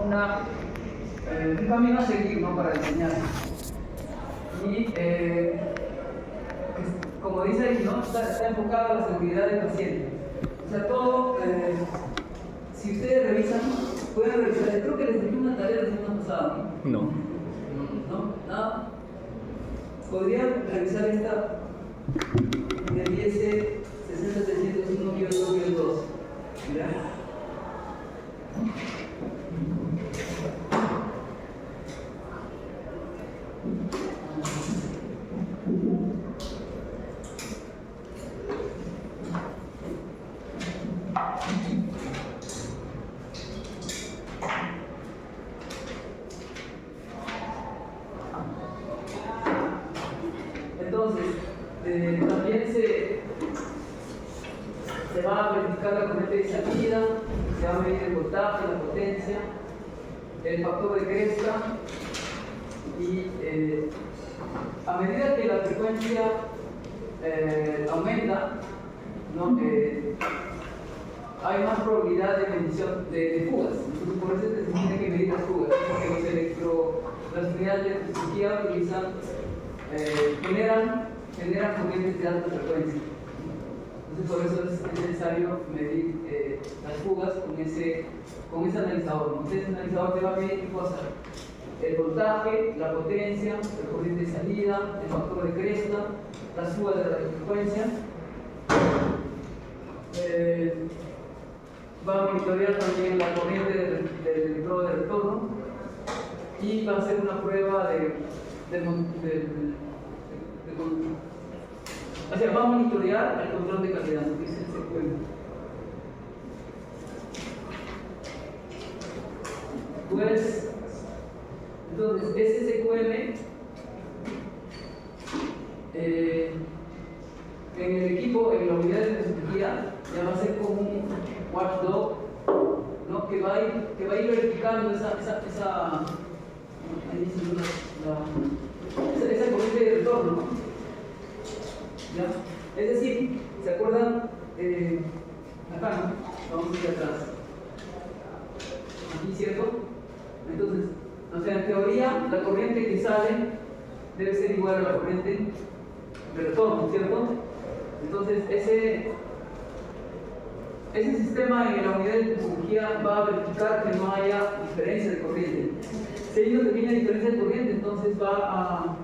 un camino a seguir, ¿no?, para enseñar. Y como dice aquí, ¿no?, está enfocado a la seguridad del paciente. O sea, todo, si ustedes revisan, pueden revisar. Creo que les dejé una tarea la semana pasada, ¿no? No. ¿No? ¿Nada? Podrían revisar esta del IS 60301-2-2. ¿Ya? Entonces, también se va a verificar la corriente de salida, se va a medir el voltaje, la potencia, el factor de cresta, y a medida que la frecuencia aumenta, ¿no?, hay más probabilidad de medición de fugas. Entonces, por eso se tiene que medir las fugas, porque las unidades de electricidad utilizan, generan corrientes de alta frecuencia. Entonces, por eso es necesario medir las fugas con ese analizador. Ese analizador te va a medir qué cosa: el voltaje, la potencia, la corriente de salida, el factor de cresta, las fugas de radiofrecuencia. Va a monitorear también la corriente del electrodo de retorno y va a hacer una prueba o sea, va a monitorear el control de calidad, que es el CQM. Pues, entonces, ese CQM en el equipo, en la unidad de tecnología, ya va a ser como un watchdog, ¿no?, que va a ir verificando esa corriente de retorno, ¿no? ¿Ya? Es decir, ¿se acuerdan? Acá, ¿no? Vamos a ir atrás. Aquí, ¿cierto? Entonces, o sea, en teoría, la corriente que sale debe ser igual a la corriente de retorno, ¿cierto? Entonces, ese sistema en la unidad de tecnología va a verificar que no haya diferencia de corriente. Si hay una pequeña diferencia de corriente, entonces va a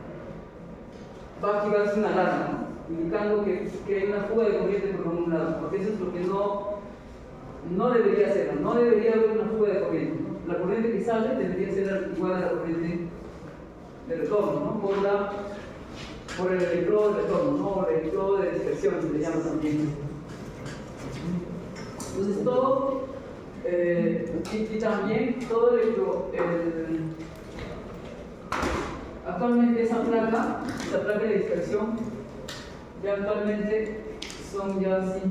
activarse una alarma, ¿no?, indicando que hay una fuga de corriente por un lado, porque eso es lo que no debería ser, no debería haber una fuga de corriente, ¿no? La corriente que sale debería ser igual a la corriente de retorno, ¿no?, por el electrodo de retorno, ¿no?, o el electrodo de dispersión, se le llama también. Entonces todo, y también todo actualmente esa placa de dispersión, ya actualmente son ya así,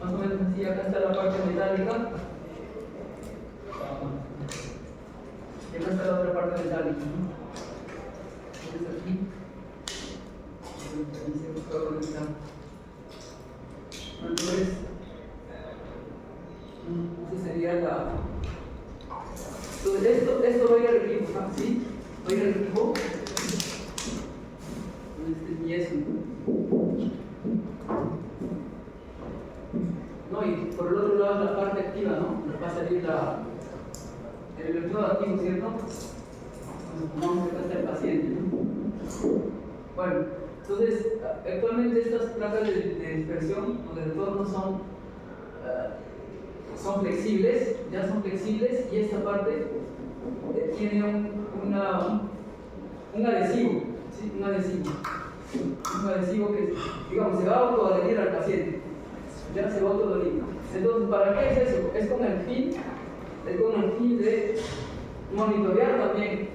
más o menos así. Acá está la parte metálica, y acá está la otra parte metálica, ¿no? Entonces aquí se busca conectar. Entonces, esa sería la. Entonces, esto va a ir al equipo, ¿no? ¿Sí? Va a ir al equipo. Y eso. No, y por el otro lado la parte activa, ¿no? Va a salir el electrodo activo, ¿cierto? Vamos a pasar el paciente, ¿no? Bueno, entonces, actualmente estas placas de dispersión o de retorno son flexibles, ya son flexibles, y esta parte tiene un adhesivo, ¿sí? Un adhesivo que, digamos, se va a autoadherir al paciente, ya se va a autoadherir. Entonces, ¿para qué es eso? Es con el fin de monitorear también,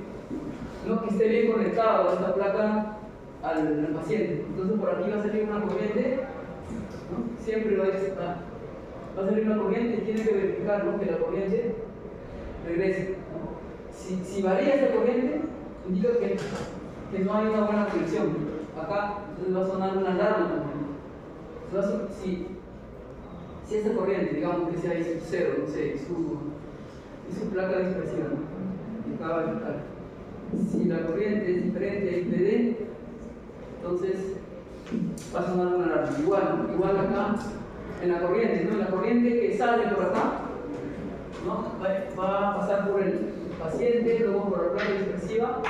¿no?, que esté bien conectado esta placa al paciente. Entonces, por aquí va a salir una corriente, ¿no? Siempre va a salir una corriente y tiene que verificar, ¿no?, que la corriente regrese, ¿no? Si varía esta corriente, indica que no hay una buena conexión. Acá, entonces va a sonar una alarma también. Si esta corriente, digamos que sea I sub 0, no sé, y su placa dispersiva, ¿no? Y acaba de vertical. Si la corriente es diferente a IPD, entonces va a sonar una alarma. Igual acá en la corriente, ¿no? En la corriente que sale por acá, ¿no? Va a pasar por el paciente, luego por la placa dispersiva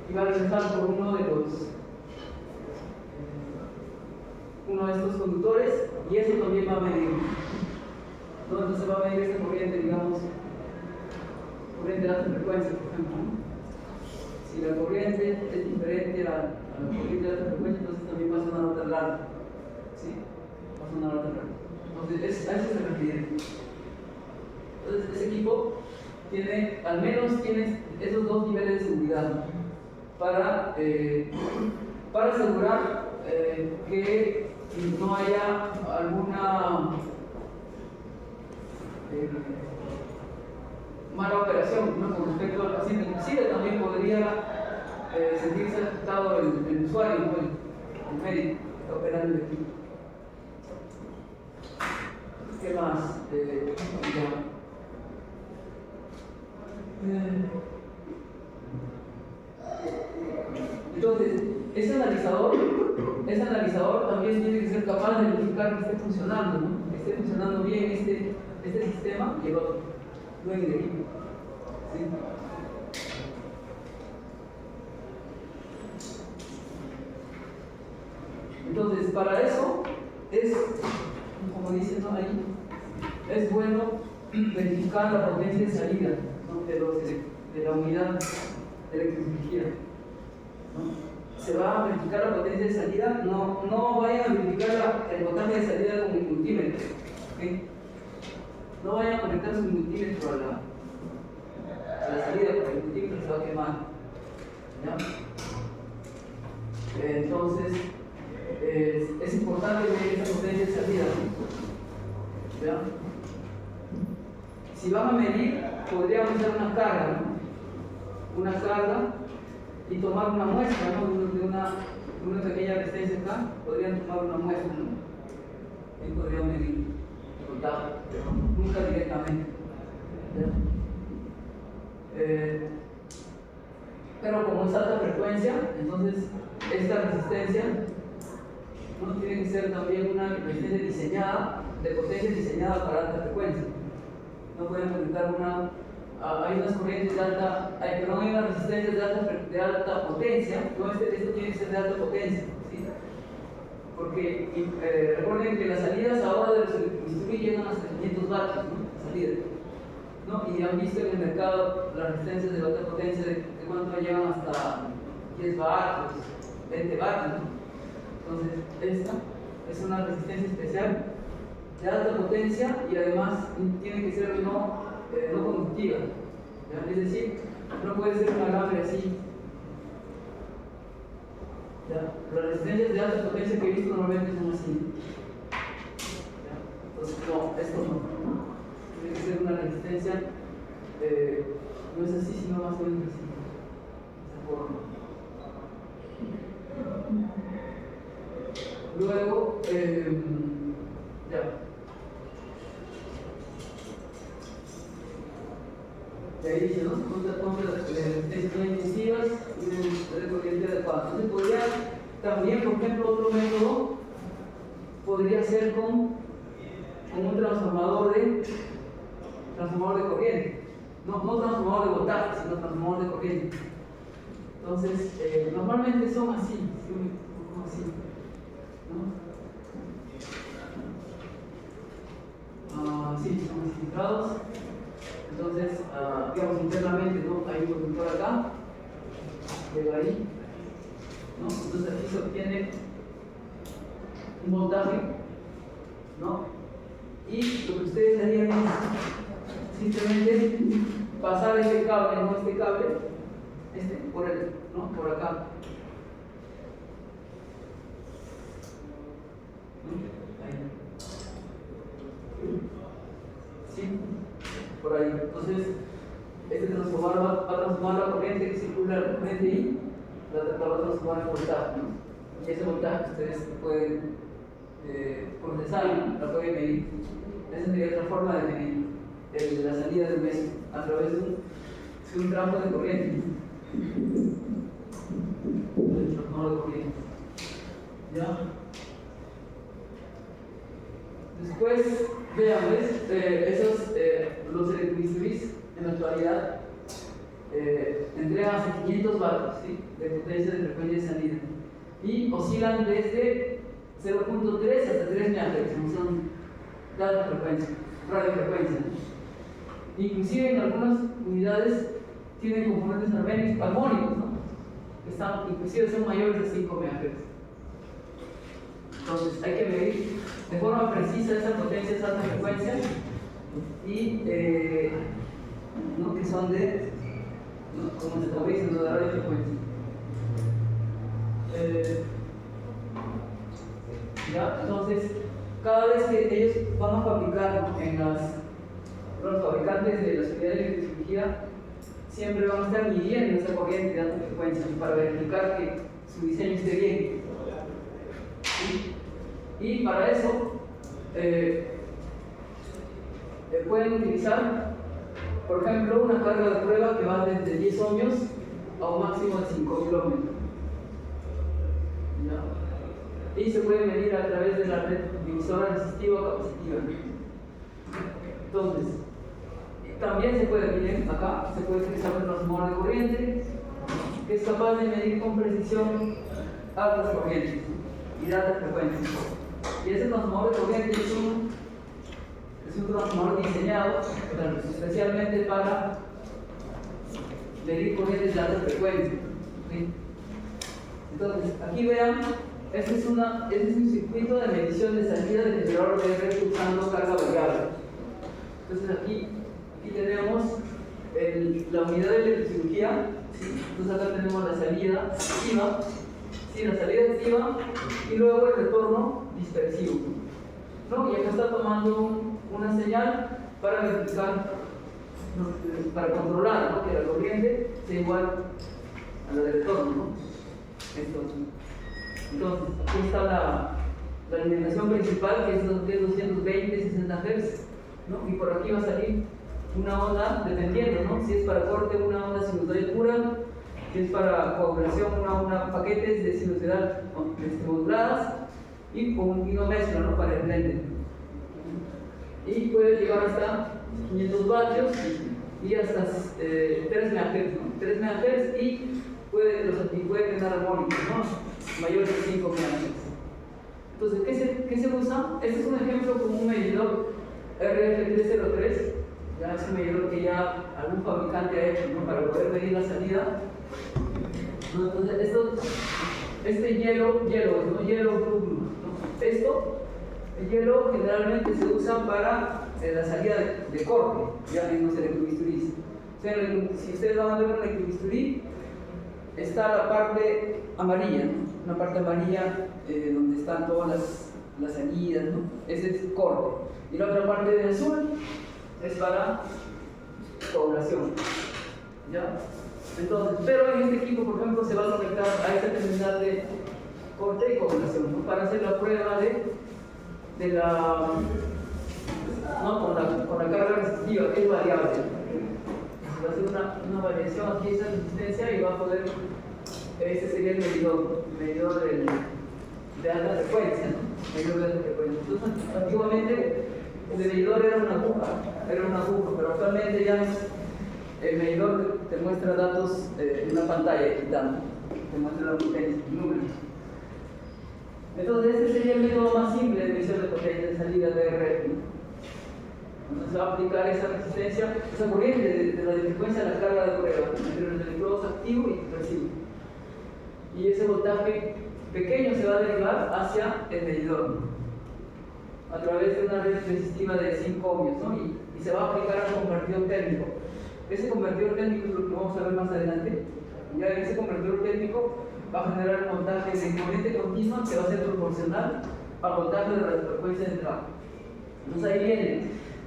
y va a regresar por uno de estos conductores, y eso también va a medir, ¿no? Entonces va a medir esta corriente, digamos, corriente de alta frecuencia, por ejemplo, ¿no? Si la corriente es diferente a la corriente de alta frecuencia, entonces también va a sonar otra alarma, ¿sí? Va a sonar otra alarma. Entonces, a eso se refiere. Entonces, ese equipo al menos tiene esos dos niveles de seguridad para asegurar que no haya alguna mala operación, ¿no? Con respecto al paciente. Inclusive también podría sentirse afectado el usuario, ¿no? El médico que está operando el equipo. ¿Qué más? Entonces, ese analizador también tiene que ser capaz de verificar que esté funcionando, ¿no? Que esté funcionando bien este sistema y el otro, no en el equipo, ¿sí? Entonces, para eso como dicen, ¿no? Ahí, es bueno verificar la potencia de salida, ¿no? de la unidad electrodirigida, ¿no? Se va a verificar la potencia de salida, no vayan a verificar el voltaje de salida con el multímetro, ¿okay? No vayan a conectar su multímetro a la salida, porque el multímetro se va a quemar, ¿ya? Entonces, es importante ver esa potencia de salida, ¿no? ¿Ya? Si van a medir, podríamos hacer una carga, ¿no? Una carga y tomar una muestra, ¿no? de una pequeña resistencia acá, podrían tomar una muestra, ¿no? Y podrían medir el voltaje, pero nunca directamente, pero como es alta frecuencia, entonces esta resistencia no tiene que ser también una resistencia diseñada, de potencia diseñada para alta frecuencia. No pueden conectar hay unas corrientes de hay unas resistencias de alta potencia, no, esto tiene que ser de alta potencia, ¿sí? Porque recuerden que las salidas ahora de los electrobisturí llegan hasta 500 vatios, ¿no? Salida, ¿no? Y han visto en el mercado las resistencias de alta potencia de cuánto llegan hasta 10 vatios, 20 vatios, ¿no? Entonces, esta es una resistencia especial de alta potencia y además tiene que ser no conductiva, ¿ya? Es decir, no puede ser un alambre así, ¿ya? Las resistencias de alta potencia que he visto normalmente son así, ¿ya? Entonces, no, esto no. Tiene que ser una resistencia, no es así, sino más o menos así, de esa forma. Luego, ya. De ahí dice, ¿no? Compra las resistencias intensivas y de corriente adecuada. Entonces, podría también, por ejemplo, otro método podría ser con un transformador de corriente. No transformador de voltaje, sino transformador de corriente. Entonces, normalmente son así, ¿no? Sí, son así filtrados. Entonces, digamos internamente, ¿no? Hay un conductor acá, llega ahí, ¿no? Entonces aquí se obtiene un voltaje, ¿no? Y lo que ustedes harían es simplemente pasar este cable, ¿no? Este cable, por acá. Ahí. ¿Sí? Por ahí. Entonces, este transformador va a transformar la corriente que circula la corriente y la va a transformar en voltaje, ¿no? Y ese voltaje ustedes pueden procesar, ¿no? La pueden medir. Esa sería otra forma de medir. la salida del meso a través de un tramo de corriente. El transformador de corriente. ¿Ya? Después, vean, los electrobisturis en la actualidad entregan hasta 500 vatios, ¿sí?, de potencia de frecuencia de salida y oscilan desde 0.3 hasta 3 MHz, son radiofrecuencia. Inclusive en algunas unidades tienen componentes armónicos, ¿no?, que inclusive son mayores de 5 MHz. Entonces hay que medir de forma precisa esas potencias de alta frecuencia y ¿no?, que son de, ¿no?, como se está diciendo, de radiofrecuencia. ¿Ya? Entonces, cada vez que ellos van a fabricar los fabricantes de las unidades de electrocirugía siempre van a estar midiendo esa corriente de alta frecuencia para verificar que su diseño esté bien. Y para eso pueden utilizar, por ejemplo, una carga de prueba que va desde 10 ohmios a un máximo de 5.000 ohmios. ¿Ya? Y se puede medir a través de la red divisora resistiva o capacitiva. Entonces, también se puede medir acá, se puede utilizar un transformador de corriente que es capaz de medir con precisión altas corrientes y de altas frecuencias. Y ese transformador de corriente es un transformador diseñado especialmente para medir corrientes de alta frecuencia. ¿Sí? Entonces, aquí vean, este es un circuito de medición de salida del generador de R usando carga variable. Entonces, aquí tenemos la unidad de electrocirugía. ¿Sí? Entonces, acá tenemos la salida activa. Sí, la salida activa y luego el retorno dispersivo, ¿no? Y acá está tomando una señal para verificar, ¿no?, para controlar, ¿no?, que la corriente sea igual a la del retorno, ¿no? Entonces, aquí está la alimentación principal, que es 220, 60 Hz, ¿no? Y por aquí va a salir una onda, dependiendo, ¿no?, si es para corte, una onda sinusoidal pura, si es para coagulación, paquetes de sinusoidal moduladas y con una mezcla, ¿no?, para el blende. Y puede llegar hasta 500 vatios y hasta 3 MHz, ¿no? 3 MHz y puede tener armónicos, ¿no?, mayores de 5 MHz. Entonces, ¿qué se usa? Este es un ejemplo como un medidor RF303, ya es un medidor que ya algún fabricante ha hecho, ¿no?, para poder medir la salida. Entonces, este hielo, ¿no?, blue, ¿no? El hielo generalmente se usa para la salida de corte, ya en los electrobisturis. O sea, si ustedes van a ver un electrobisturí, está la parte amarilla, ¿no?, una parte amarilla donde están todas las salidas, ¿no? Ese es corte. Y la otra parte de azul es para coagulación, ¿ya? Entonces, pero en este equipo, por ejemplo, se va a conectar a esta terminal de corte y coagulación, ¿no?, para hacer la prueba con la carga resistiva, que es variable. Va a hacer una variación aquí de esa resistencia y va a poder, ese sería el medidor de alta frecuencia, ¿no? Medidor de alta frecuencia. Entonces, antiguamente el medidor era una aguja, pero actualmente ya el medidor te muestra datos en una pantalla quitando, te muestra la potencia, números. Entonces, este sería el método más simple de medición de potencia de salida de RF. Entonces, se va a aplicar esa resistencia, esa corriente de radiofrecuencia a la carga de prueba entre los electrodos activo y dispersivo. Y ese voltaje pequeño se va a derivar hacia el medidor, ¿no?, a través de una red resistiva de 5 ohmios, ¿no?, y se va a aplicar al convertidor térmico. Ese convertidor térmico es lo que vamos a ver más adelante. Ya en ese convertidor térmico va a generar un voltaje de corriente continua que va a ser proporcional al voltaje de radiofrecuencia de entrada. Entonces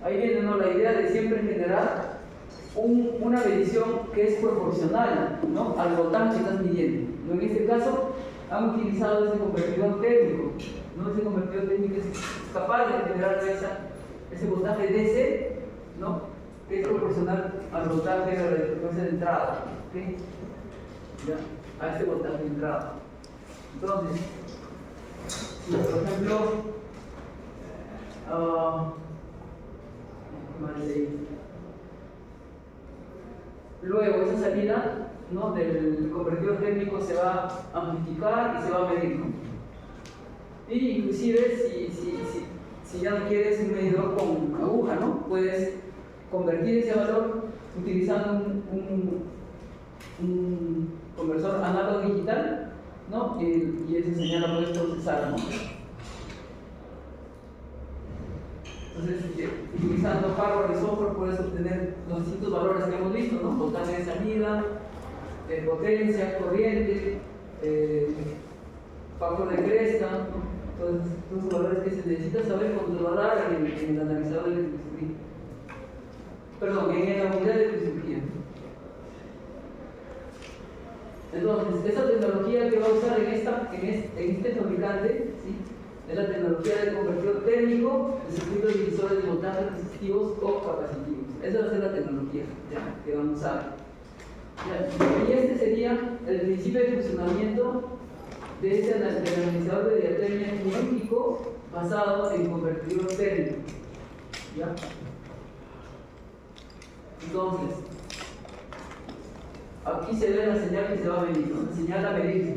ahí viene, ¿no?, la idea de siempre generar una medición que es proporcional, ¿no?, al voltaje que estás midiendo. ¿No? En este caso han utilizado ese convertidor térmico, ¿no? Ese convertidor térmico es capaz de generar ese voltaje DC, ¿no?, que es proporcional al voltaje de la frecuencia de entrada, ¿okay? ¿Ya? A este voltaje de entrada. Entonces, si por ejemplo, luego esa salida, ¿no?, del convertidor térmico se va a amplificar y se va a medir, ¿no? Y inclusive si ya no quieres un medidor con aguja, ¿no?, puedes convertir ese valor utilizando un conversor análogo digital, ¿no?, y esa señal la puedes procesar, ¿no? Entonces, utilizando hardware y software puedes obtener los distintos valores que hemos visto, ¿no? Voltaje de salida, potencia, corriente, factor de cresta, ¿no? Entonces, estos valores que se necesita saber controlar en el analizador de electrocirugía. Perdón, en la unidad de electrocirugía. Entonces, esa tecnología que va a usar en este fabricante, ¿sí?, es la tecnología del convertidor térmico de circuitos divisores de voltajes resistivos o capacitivos. Esa va a ser la tecnología, ¿ya?, que vamos a usar. Y este sería el principio de funcionamiento de del analizador de diatermia quirúrgico basado en convertidor térmico, ¿ya? Entonces, aquí se ve la señal que se va a medir, ¿no? La señal a medirse.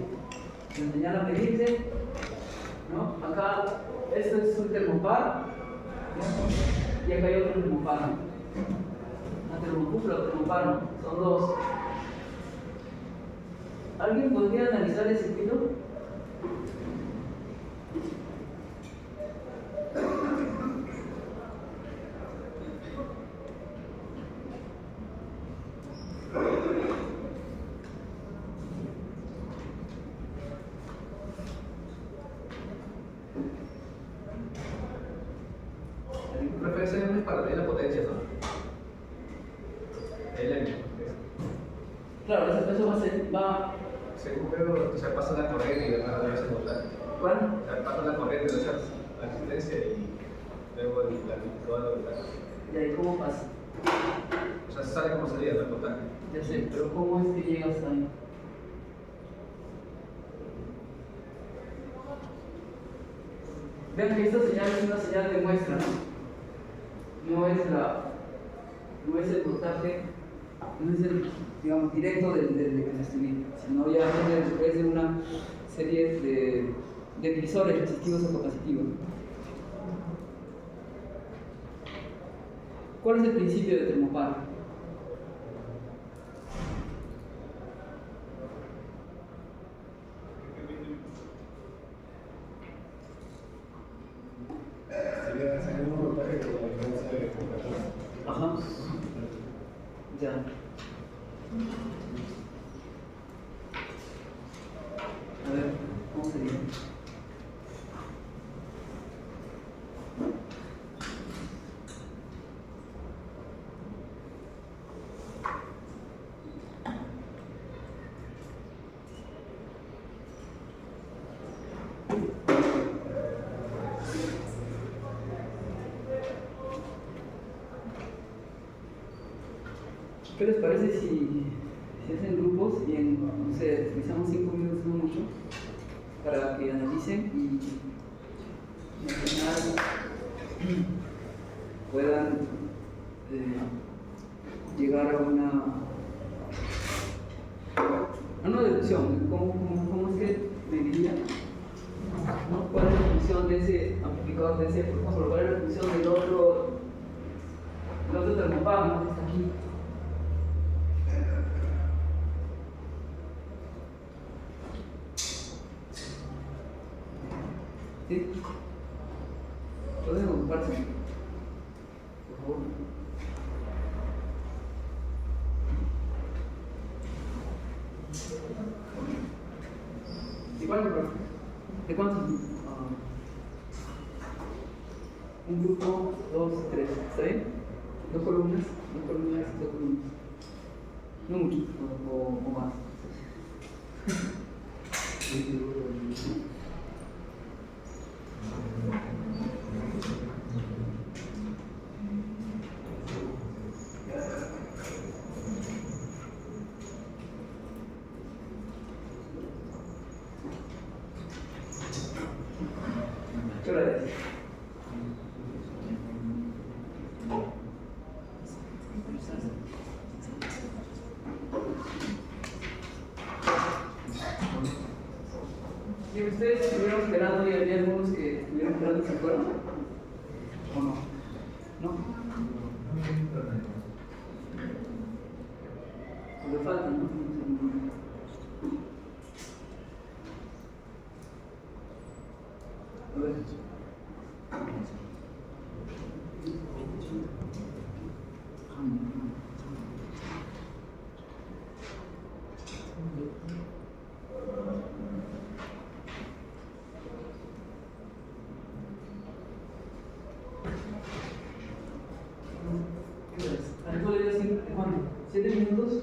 La señal a medirse, ¿no? Acá, esto es un termopar, ¿no? Y acá hay otro termopar, ¿no? Una termocupla o termopar, ¿no? Son dos. ¿Alguien podría analizar el circuito? Referencia es para medir la potencia, ¿no? El M. Claro, ese peso va. Según veo, se pasa la corriente y a veces el voltaje. ¿Cuál? O sea, pasa la corriente de la resistencia y luego la amplitud del voltaje. ¿Y ahí cómo pasa? O sea, se sabe cómo salía el voltaje. Ya sé, pero ¿cómo es que llega hasta ahí? Vean que esta señal es una señal de muestra, ¿no? No es el voltaje, no es el, digamos, directo del instrumento, sino ya es de una serie de divisores resistivos o capacitivos. ¿Cuál es el principio de termopar? Ajá. Ya. A ver, ¿cómo sería? ¿Qué les parece si hacen grupos y no sé, utilizamos 5 minutos, no mucho, para que analicen y al final puedan llegar a una deducción? ¿Cómo es que mediría? ¿No? ¿Cuál es la función de ese amplificador, de ese, por ejemplo, cuál es la función del otro termopar, ¿no?, que está aquí? ¿Sí? ¿Pueden ocuparse? Por favor. ¿De cuánto? ¿De cuántos? Un grupo, 2, 3, ¿está bien? Dos columnas. No mucho, o más. ustedes estuvieron esperando y había algunos que estuvieron esperando, ¿se acuerdan? ¿O no? ¿No? Le faltan, ¿no? A ver. ¿Cuánto le dio? ¿Cuánto? ¿7 minutos?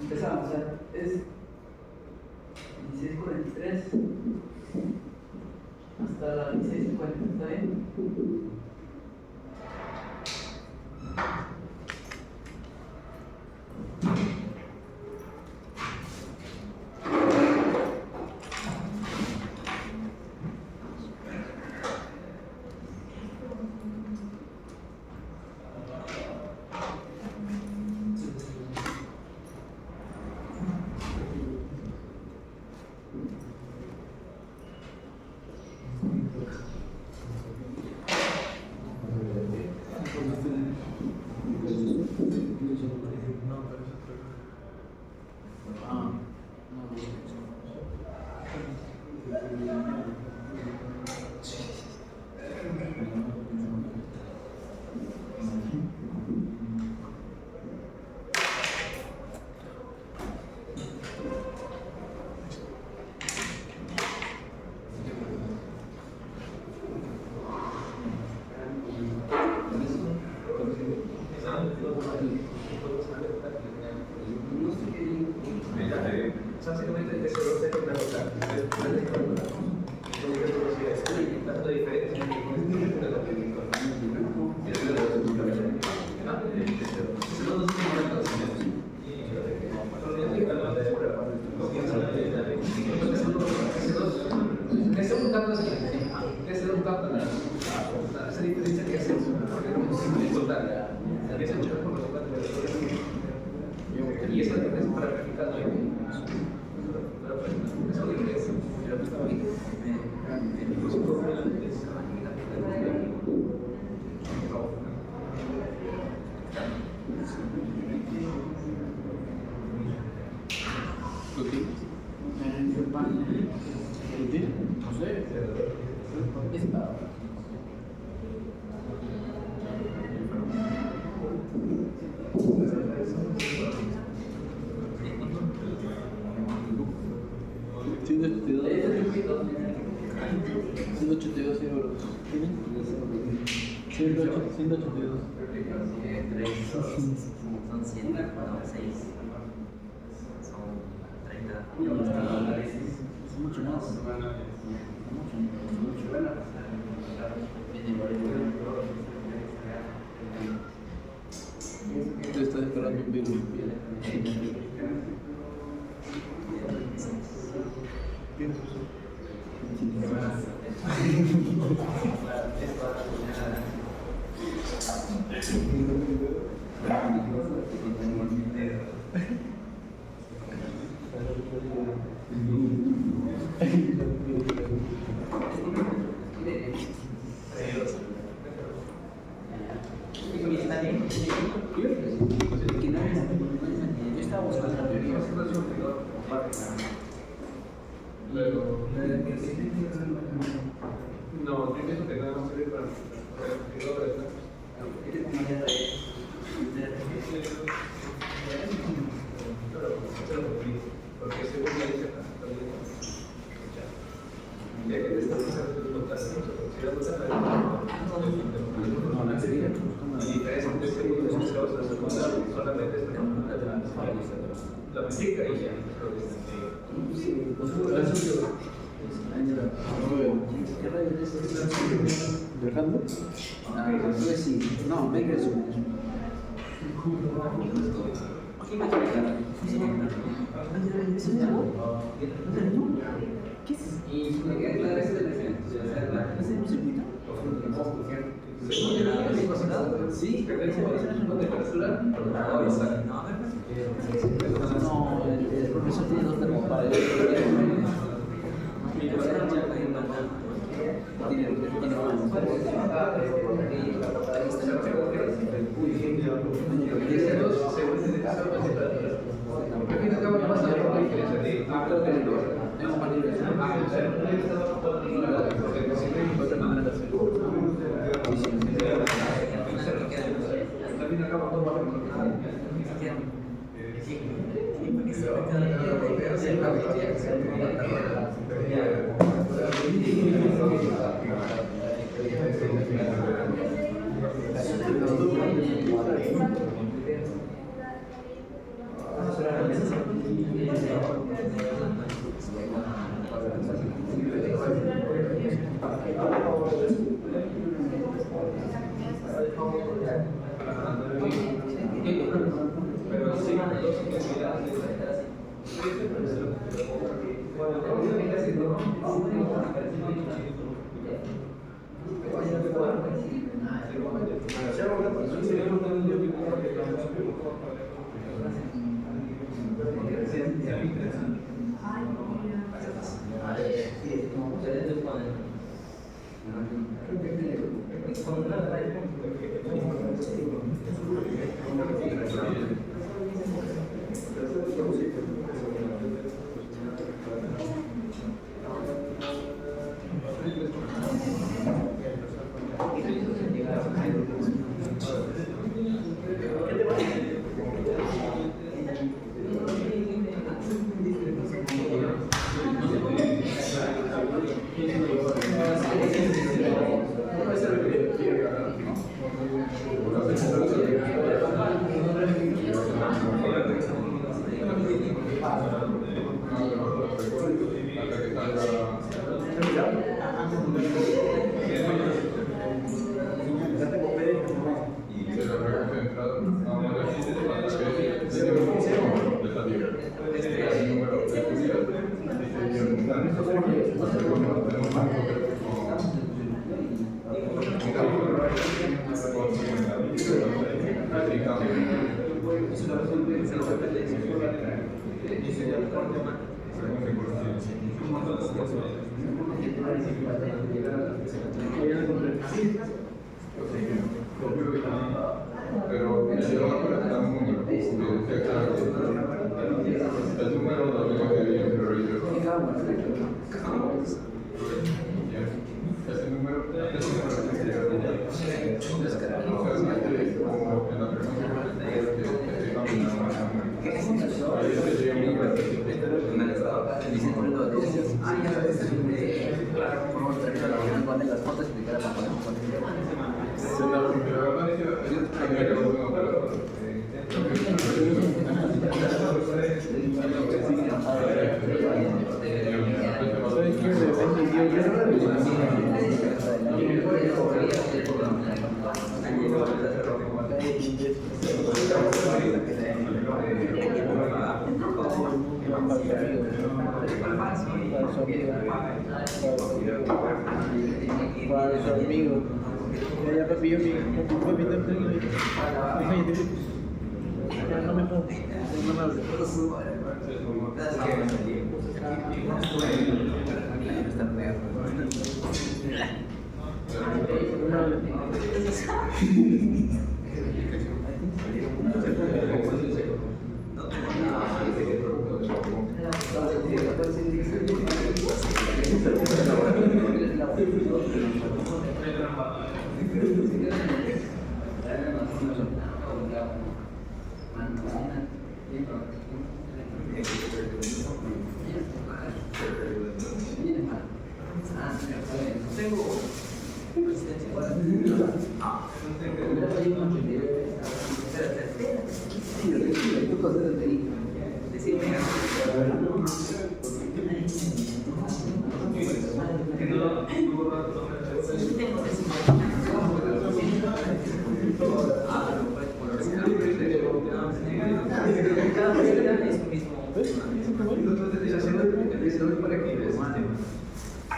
Empezamos, ya. Es 16:43 hasta las 16:50, ¿está bien? Y eso es para practicar, Son 100, bueno, 6. Son 30. Es mucho más. Tú estás esperando un virus. Yo estaba buscando la teoría. No, yo pienso que nada más sirve para porque según la dice ya que te estás haciendo solamente la música y ya. ¿Dejando? No, me ingreso. ¿Qué es? Y la resto de la Sí, ¿Con temperatura? no, el profesor tiene dos termopares. Pero si no me acuerdo un número, el número lo tengo que ver, pero yo. Ese número las fotos y la para su amigo. Ya papi, yo papi también. No me pongo. No me hables.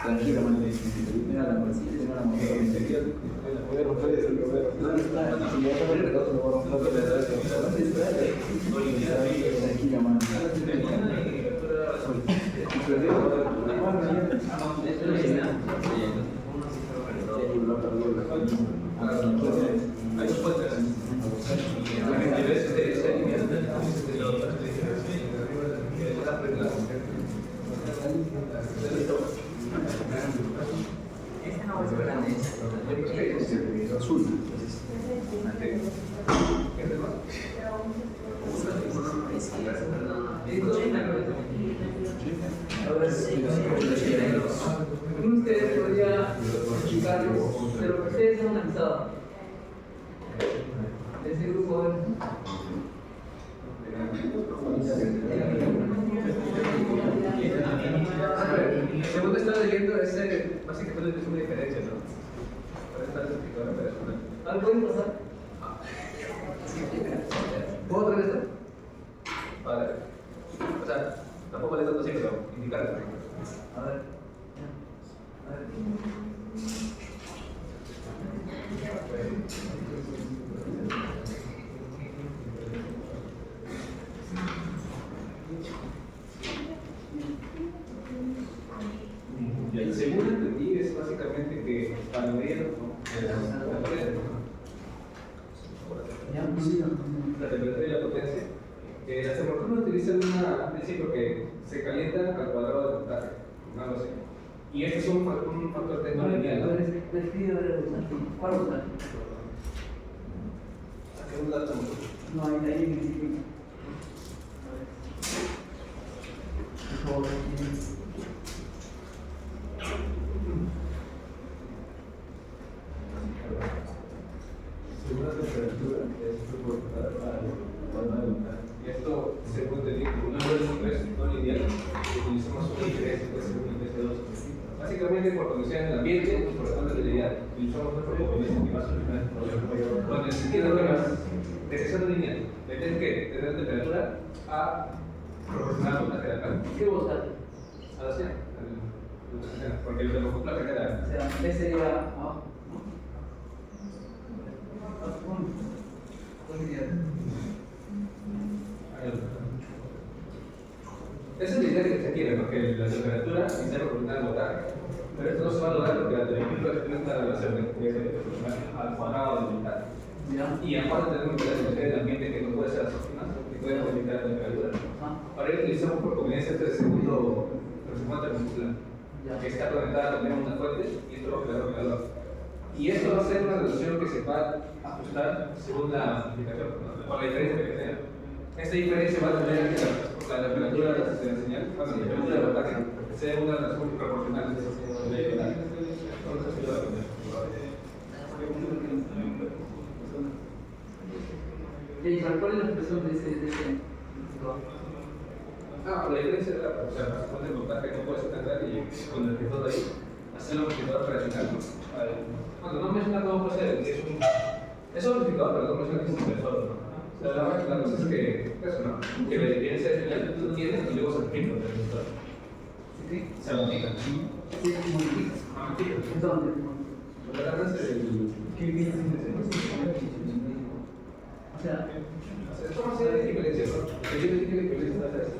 Tranquila, man. Mira la bolsilla, tengo la moto. Voy a romper ese romero. ¿Dónde está? Si ya está el regato, lo voy a romper. ¿Dónde está? Tranquila, man. Azul. Ustedes podrían explicarnos de lo que ustedes han analizado. Ese grupo de... Según estaba leyendo, básicamente es una diferencia, ¿no? Para estar explicando personal. ¿Algo pueden pasar? ¿Puedo traer esto? Vale. O sea, tampoco le tanto así, pero indicarlo. A ver. Y según entendí, es básicamente que para medir la temperatura y la potencia, las temperaturas utilizan un principio que se calienta al cuadrado del voltaje, algo así. Y este es un factor técnico lineal, ¿no? ¿Cuál voltaje? ¿A qué dato? No, ahí en el circuito. Por favor. Según la temperatura, es proporcional al cuadrado del voltaje. Y esto, según te digo, una vez no lineal, utilizamos un interés, un interés 2. Básicamente, por condiciones en el ambiente, por razones de lineal, utilizamos nuestro componente que más o menos con el sentido de más decreción lineal. Tienes que tener temperatura a proporcional al voltaje de acá. ¿Qué voltaje? A la 100. Porque el termocupla que queda. O sea, ese sería abajo. Esa es la idea que se quiere, porque la temperatura es proporcional al voltaje. Pero esto no se va a lograr porque la temperatura tiene esta relación al cuadrado del voltaje. Y aparte tenemos que la del ambiente que no puede ser asociada, que puede modificar la temperatura. Ahora utilizamos por conveniencia este segundo termocupla, que está conectada también a una fuente y esto lo que le da calor. Y esto va a ser una relación que se va a ajustar según la aplicación, con la diferencia que tenga. Esta diferencia va a tener que la temperatura de la señal, bueno, la temperatura del voltaje, sea una relación proporcional de esa señal. ¿Y cuál es la expresión de ese? La diferencia de la razón del voltaje no puedes entender y con el método ahí, hacerlo amplificador para aplicarlo. Bueno, no menciona cómo puede ser, es un amplificador, pero no menciona que es un inversor, ¿no? O sea, la cosa es que, eso, ¿no? Que la diferencia de señal tú tienes y luego se aplica el transistor. ¿Sí? Se modifica. Sí, se modifica. Entonces, Lo que trata es el. o sea, Es como si hay diferencia, ¿no? El límite tiene diferencia hasta así.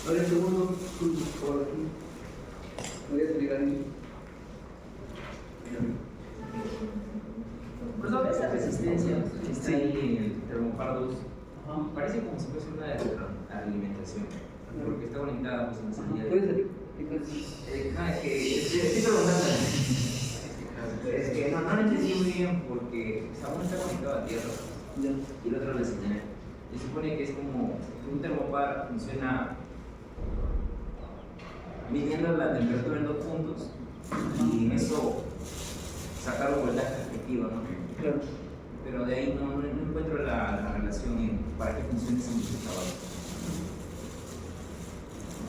ahora el segundo punto por aquí. Voy a explicar ahí. Por eso esa resistencia que está ahí en el termopardos parece como si fuese una alimentación, porque está conectada pues en la salida. ¿Puedes salir? Es que estoy preguntando. Es que no entendí muy bien porque uno está conectado a tierra y el otro a la señal. Y se supone que es como un termopar funciona midiendo la temperatura en 2 puntos y en eso sacar un voltaje efectivo, ¿no? Claro. pero de ahí no encuentro la relación en para qué funciona ese multiplicador.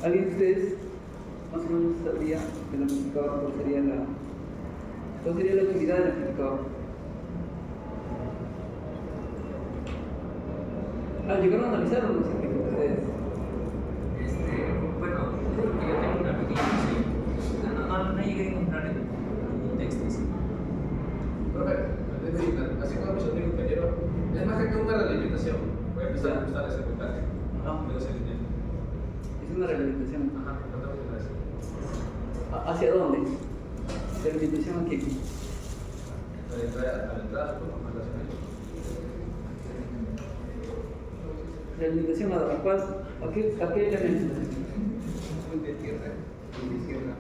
¿Alguien de ustedes más o menos sabría el amplificador cuál sería la utilidad del amplificador? ¿Llegaron a analizarlo los científicos ustedes? Bueno, yo creo que yo tengo una pequeña noción. No llegué a encontrar un texto así. Profe, así como dicho mi compañero, es más que una realimentación. Voy a empezar a ajustar ese voltaje. Me doy línea. Es una realimentación. Ajá, tratamos de eso. ¿Hacia dónde? ¿Realimentación a qué? A la entrada, pues, más relación ahí. ¿Realimentación a cuál? ¿A qué elemento? De izquierda. De izquierda.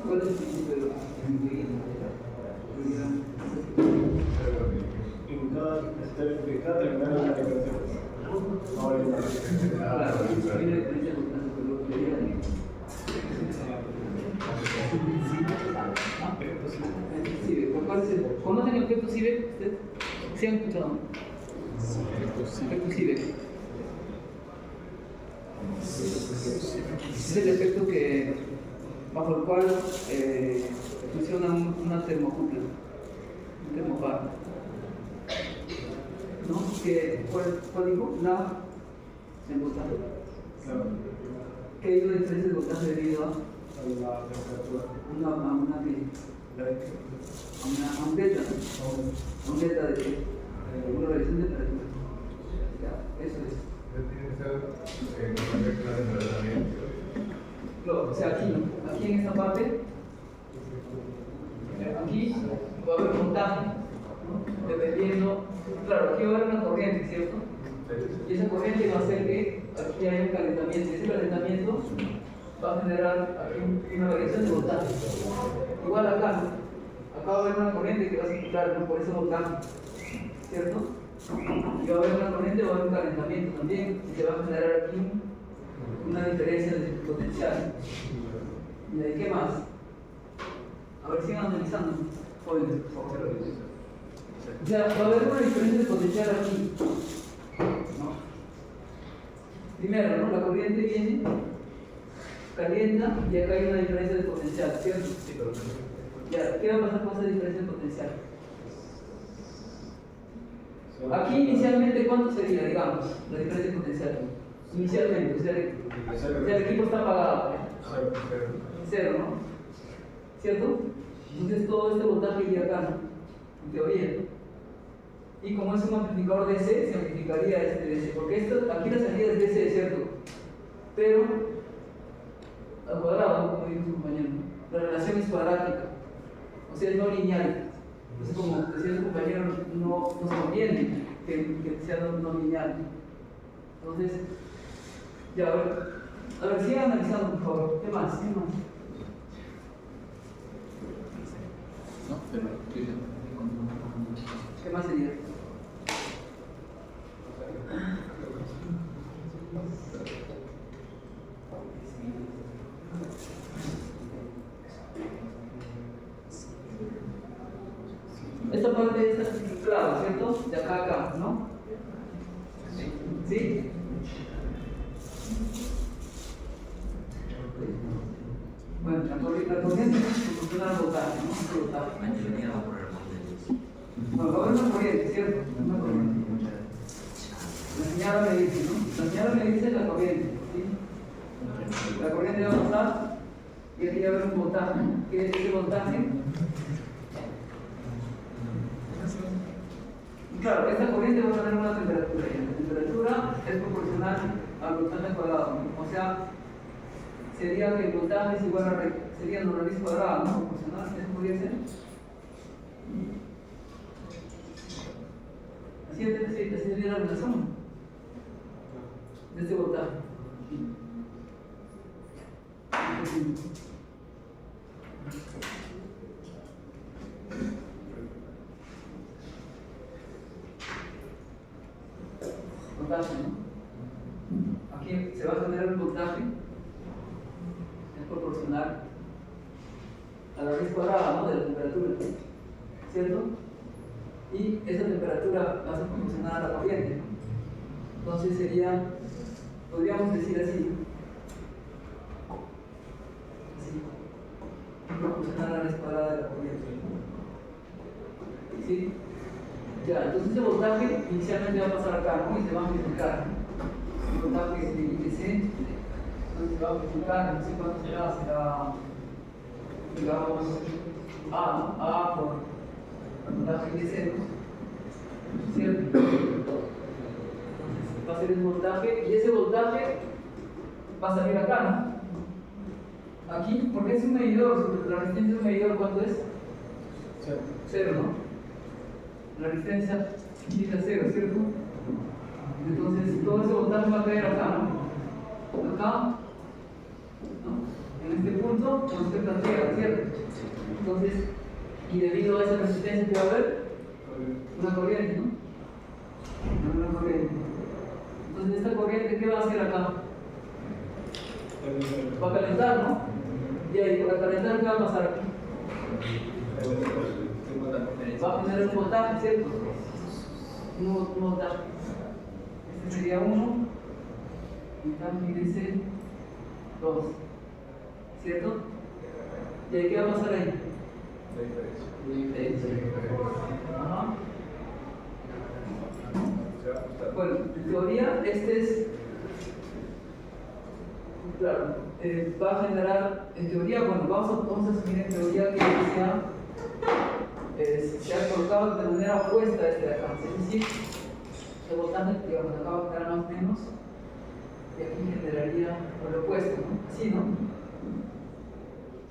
¿Cuál es el principio de En cada terminal hay una declaración. Ahora hay una. Claro, hay una diferencia con tanto que lo que ¿conocen el efecto Seebeck? ¿Ustedes? ¿Sí han escuchado? Efecto Seebeck. Es el efecto bajo el cual funciona una termocupla, un termopar. ¿No? ¿Cuál dijo? El voltaje. ¿Qué hay una diferencia de voltaje debido a La temperatura. a un delta? A un delta de una variación de temperatura. Ya, eso es. Claro, o sea, aquí en esta parte, aquí va a haber voltaje, ¿no? Dependiendo, claro, aquí va a haber una corriente, ¿cierto? Y esa corriente va a hacer que aquí haya un calentamiento, y ese calentamiento va a generar aquí una variación de voltaje. Igual acá va a haber una corriente que va a circular, ¿no? Por ese voltaje, ¿cierto? Y va a haber una corriente, va a haber un calentamiento también, y se va a generar aquí una diferencia de potencial. ¿Y de qué más? A ver, sigan analizando. Jóvenes, por favor. O sea, va a haber una diferencia de potencial aquí, ¿no? Primero, ¿no? La corriente viene, calienta, y acá hay una diferencia de potencial, ¿cierto? Sí, pero Ya, ¿qué va a pasar con esa diferencia de potencial? Aquí inicialmente, ¿cuánto sería, digamos, la diferencia de potencial? Inicialmente, o sea, el equipo está apagado, cero, ¿no? ¿Cierto? Entonces todo este voltaje iría acá, ¿no? En teoría. Y como es un amplificador DC, se amplificaría este DC, porque aquí la salida es DC, ¿cierto? Pero al cuadrado, como dijo su compañero, la relación es cuadrática, o sea, es no lineal. Entonces, como decía su compañero, no se conviene que sea no lineal. Entonces, ya, a ver, sigan analizando, por favor. ¿Qué más? ¿Qué más sería? Esta parte está clara, ¿cierto? De acá a acá, ¿no? ¿Sí? Bueno, la corriente proporciona el voltaje, ¿no? El voltaje. Manipulado por el molde. Bueno, va a haber una corriente, ¿cierto? Una corriente. La señal me dice, ¿no? La señal me dice la corriente, ¿sí? La corriente va a pasar y aquí va a haber un voltaje. ¿Qué es ese voltaje? Y claro, esta corriente va a tener una temperatura y la temperatura es proporcional al voltaje al cuadrado, ¿no? O sea, sería que el voltaje es igual a sería la raíz cuadrada, ¿no? Proporcional, ¿eso podría ser? Así sería la relación de este voltaje. Voltaje, ¿no? Aquí se va a tener el voltaje, es proporcional a la raíz cuadrada, ¿no? De la temperatura, ¿cierto? Y esa temperatura va a ser proporcional a la corriente, ¿no? Entonces sería, podríamos decir así, proporcional a la raíz cuadrada de la corriente, ¿sí? Ya, entonces ese voltaje inicialmente va a pasar acá, ¿no? Y se va a amplificar, ¿no? El voltaje de ITC, entonces se va a amplificar, no sé cuánto será, digamos, A, ¿no? A por el voltaje ITC, ¿no? ¿Cierto? Entonces va a ser el voltaje, y ese voltaje va a salir acá, ¿no? Aquí, porque es un medidor, la resistencia de un medidor, ¿cuánto es? Cero, ¿no? La resistencia indica cero, ¿cierto? Entonces todo ese voltaje va a caer acá, ¿no? Acá, ¿no? En este punto, como usted plantea, ¿cierto? Entonces, y debido a esa resistencia que va a haber, una corriente, ¿no? Una corriente. Entonces, esta corriente, ¿qué va a hacer acá? Va a calentar, ¿no? Y ahí, para calentar, ¿qué va a pasar aquí? Va a tener un voltaje, ¿cierto? Un voltaje. Este sería 1 y también dice 2, ¿cierto? ¿Y ahí qué va a pasar ahí? La diferencia. Ajá. Bueno, en teoría, este es. Claro, va a generar, en teoría, bueno, vamos a asumir en teoría que se ha colocado de manera opuesta a este de acá, es decir, el voltaje, digamos, acá va a quedar más o menos, y aquí generaría lo opuesto, ¿no? Así, ¿no?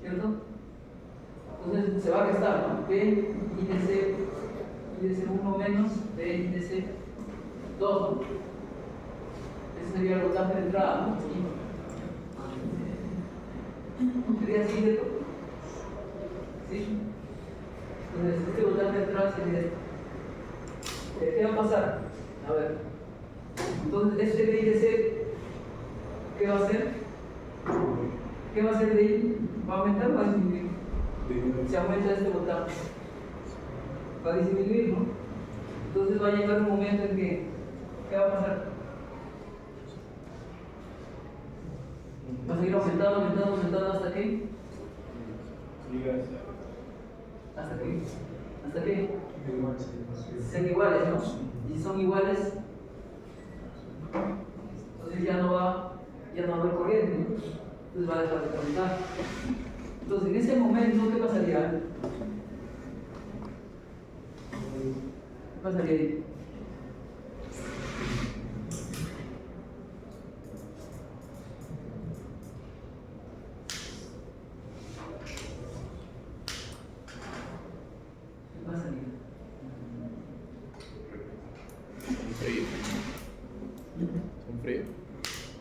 ¿Cierto? Entonces se va a restar, ¿no? B IDC 1 menos B IDC 2, ¿no? Ese sería el voltaje de entrada, ¿no? Aquí. ¿Sería así, cierto? ¿Sí? Entonces, este voltaje de entrada sería esto. ¿Qué va a pasar? A ver. Entonces, este BIDC, ¿qué va a hacer? ¿Qué va a hacer de ahí? ¿Va a aumentar o va a disminuir? Si aumenta este voltaje, va a disminuir, ¿no? Entonces va a llegar un momento en que, ¿qué va a pasar? Va a seguir aumentando hasta qué? ¿Hasta qué? Sean iguales, ¿no? Y si son iguales, entonces ya no va a haber corriente, ¿no? Entonces va a dejar de calentar. Entonces en ese momento, ¿qué pasaría? ¿Qué pasaría ahí?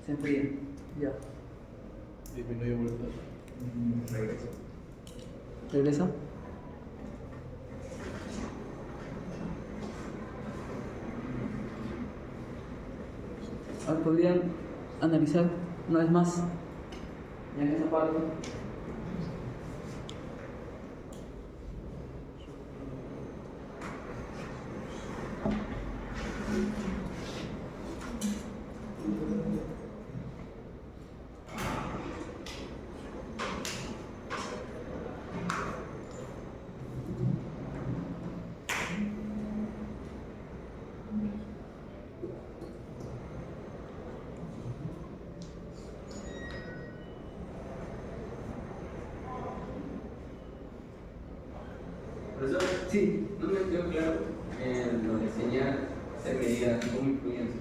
Se enfría. Ya. Disminuye voltaje. ¿Regresa? Ahora podrían analizar una vez más ya en esa parte. Sí. No me quedó claro en lo de señal, hacer medidas, cómo influyen en su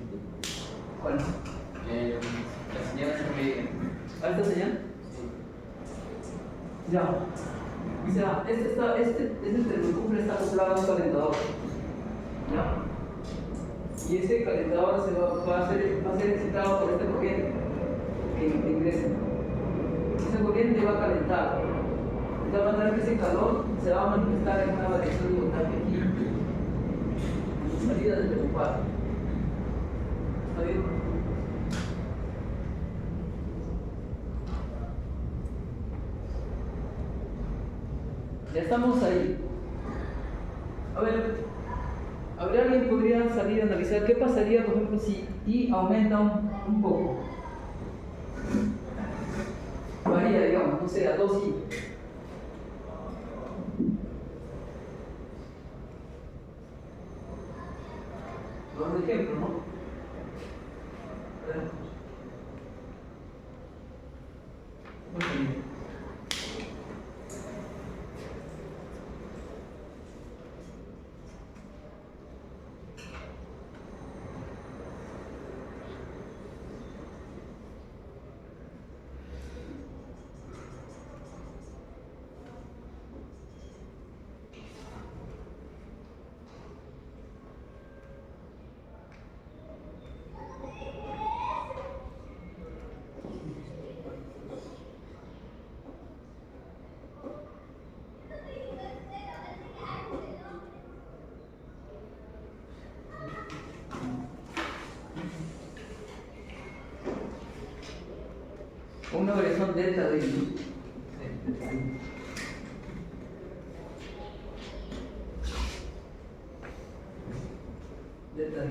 ¿Cuál? la señal hacer medidas. ¿A esta señal? Sí. Ya. O sea, este termocumple está acoplado a un calentador. ¿Ya? Y ese calentador va a ser excitado por esta corriente que ingresa. Esa corriente va a calentar. De tal manera que ese calor se va a manifestar en una variación de voltaje aquí, en la salida del termocuadro. ¿Está bien? Ya estamos ahí. A ver, alguien podría salir a analizar qué pasaría, por ejemplo, si I aumenta un poco. Varía, digamos, no sé, a 2I. Por ejemplo, ¿no? A ver. Muy bien. Una variación delta de I. Delta de I.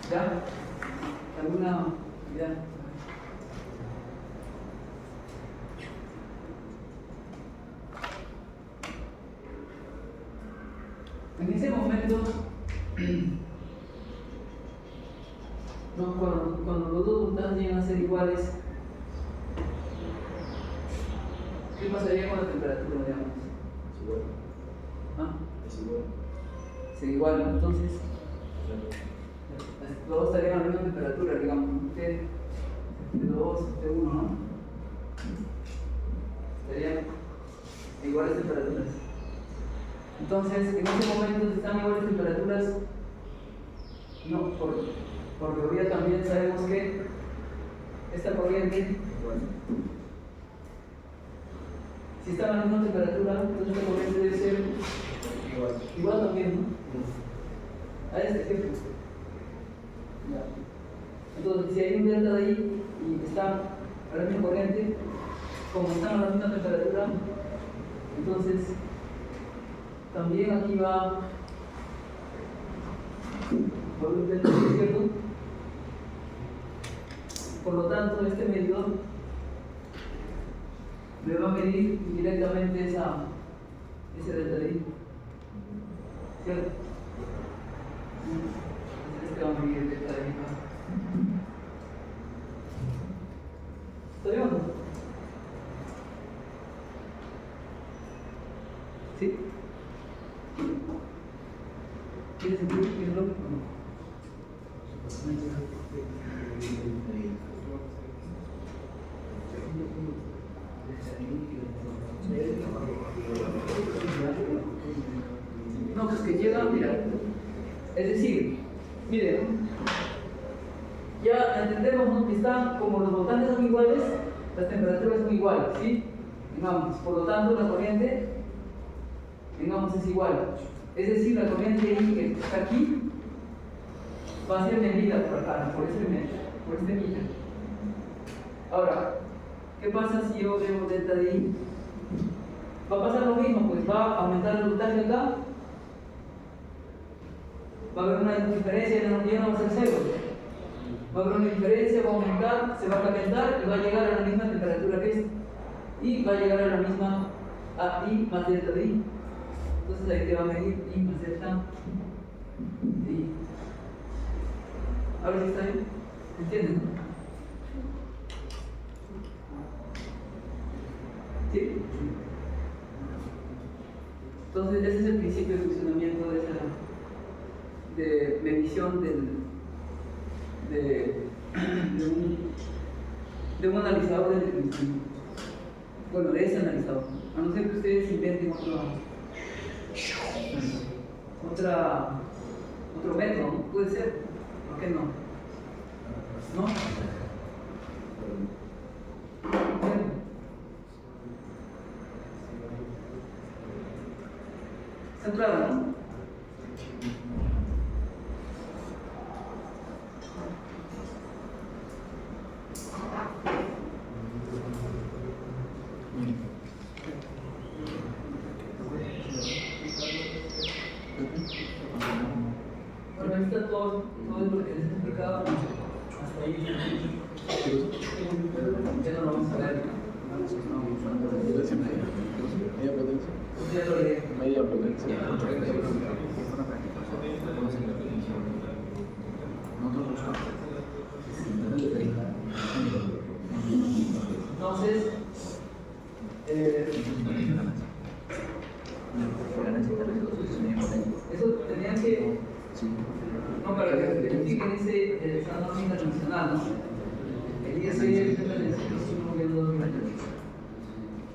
¿Ya? ¿Alguna idea? En ese momento, no, cuando los dos voltajes llegan a ser iguales, ¿qué pasaría con la temperatura, digamos? Es igual. ¿Ah? Es igual. Sería igual, entonces los dos estarían a la misma temperatura, digamos, T2, T1, ¿no? Estarían a iguales temperaturas. Entonces, en ese momento, si están a iguales temperaturas, no, por teoría también sabemos que esta corriente, si está a la misma temperatura, entonces esta corriente debe ser igual también, ¿no? A este ejemplo. Ya. Entonces, si hay un delta de I y está a la misma corriente, como están a la misma temperatura, entonces también aquí va por un delta de I, ¿cierto? Por lo tanto, este medidor me va a medir directamente ese delta de I, ¿cierto? Este va a medir el delta de I. ¿Está bien o no? ¿Sí? ¿Tiene sentido? ¿Tiene lógica o no? que llegan, mira, es decir, miren, ya entendemos, ¿no?, que están, como los voltajes son iguales, las temperaturas son iguales, ¿sí? Digamos, por lo tanto la corriente, digamos, es igual. Es decir, la corriente I que está aquí va a ser medida por acá, por este meter. Ahora, ¿qué pasa si yo veo delta de I? Va a pasar lo mismo, pues va a aumentar el voltaje acá, va a haber una diferencia, ya no va a ser cero. Va a haber una diferencia, va a aumentar, se va a calentar y va a llegar a la misma temperatura que esta. Y va a llegar a la misma a I más delta de I. Entonces ahí te va a medir I más delta de I. A ver si está bien. ¿Entienden? ¿Sí? Entonces ese es el principio de funcionamiento de medición de un analizador de electricidad. Bueno, de ese analizador. A no ser que ustedes inventen otro método, ¿no? Puede ser. ¿Por qué no? ¿No? ¿Está claro, no? Bueno, ahí está todo lo que les he explicado. Hasta ahí. Ya no lo vamos a ver. Media potencia. Ya lo leí. Media potencia. Entonces, eso tenían que, no, para que verifiquen ese estándar internacional, ¿no? El ISO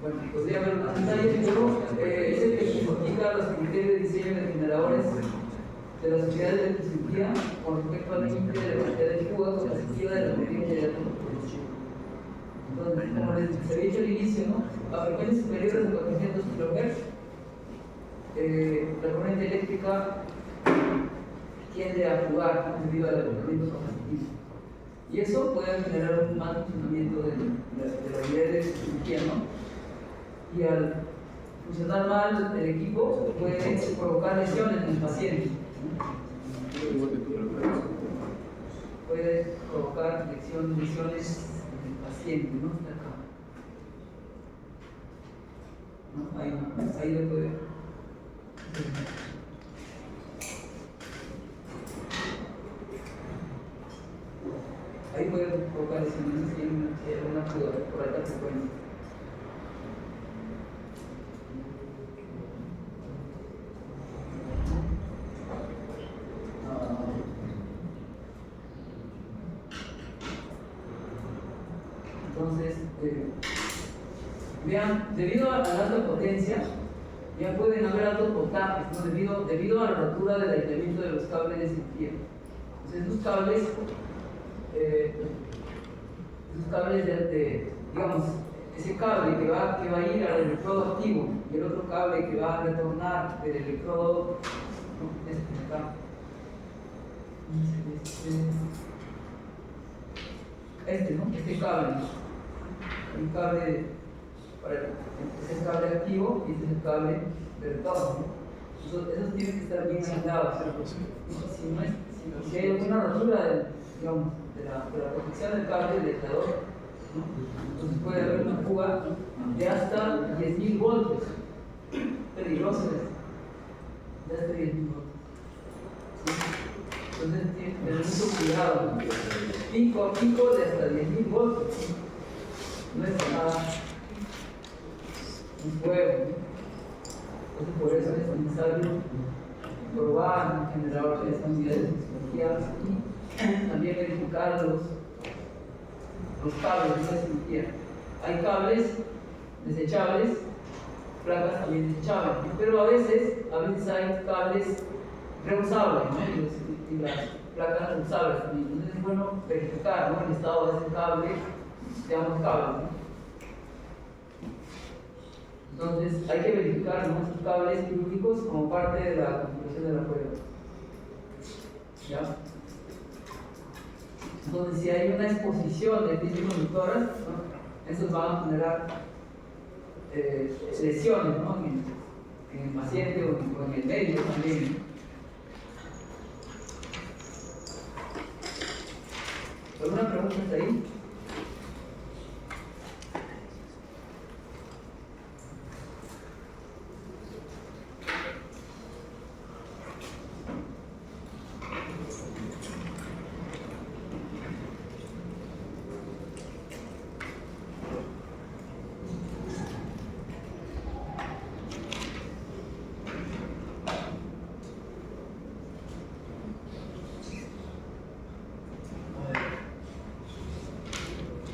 bueno, podría haber más detalles, pero es el que indica los criterios de diseño de generadores de las sociedades de electricidad con respecto al límite de la cantidad de fuga capacitiva de la corriente de alta potencia. Entonces, como les había dicho al inicio, ¿no?, a frecuencias superiores a 400 kHz, la corriente eléctrica tiende a fugar, ¿no?, debido al agotamiento capacitivo. Y eso puede generar un mal funcionamiento de la unidad de electricidad, ¿no? Y al funcionar mal el equipo puede provocar lesiones en el paciente. Puede provocar lesiones en el paciente, ¿no? Está acá. ¿No? Ahí lo puede ver. Ahí puede provocar lesiones en una fuga por alta frecuencia. Entonces, vean, debido a la alta potencia, ya pueden haber altos voltajes, ¿no?, debido a la rotura del aislamiento de los cables de sequía. Entonces, esos cables digamos, ese cable que va a ir al electrodo activo y el otro cable que va a retornar del electrodo, ¿no?, este de acá. ¿No? Este cable, un cable este es el cable activo y este es el cable de retorno, ¿no? Esos tienen que estar bien aislados. Si hay alguna rotura digamos, de la protección del cable del aislador, ¿no?, entonces puede haber una fuga de hasta 10.000 voltios. Peligroso es. De hasta 10.000 voltios. ¿Sí? Entonces tiene que tener mucho cuidado. Pico a pico de hasta 10.000 voltios. No es nada. Un fuego. Entonces por eso es necesario probar un generador de esas unidades de energía y también verificar los cables de esa energía. Hay cables desechables placas también desechables, ¿no? Pero a veces hay cables reusables, ¿no? Y las placas reusables también. Entonces es bueno verificar, ¿no? El estado de ese cable, de ambos cables, ¿no? Entonces hay que verificar, ¿no?, esos cables quirúrgicos como parte de la configuración de la prueba. ¿Ya? Entonces si hay una exposición de tissues, ¿no?, esos van a generar lesiones, ¿no?, en el paciente o en el médico también, ¿no? ¿Alguna pregunta hasta ahí?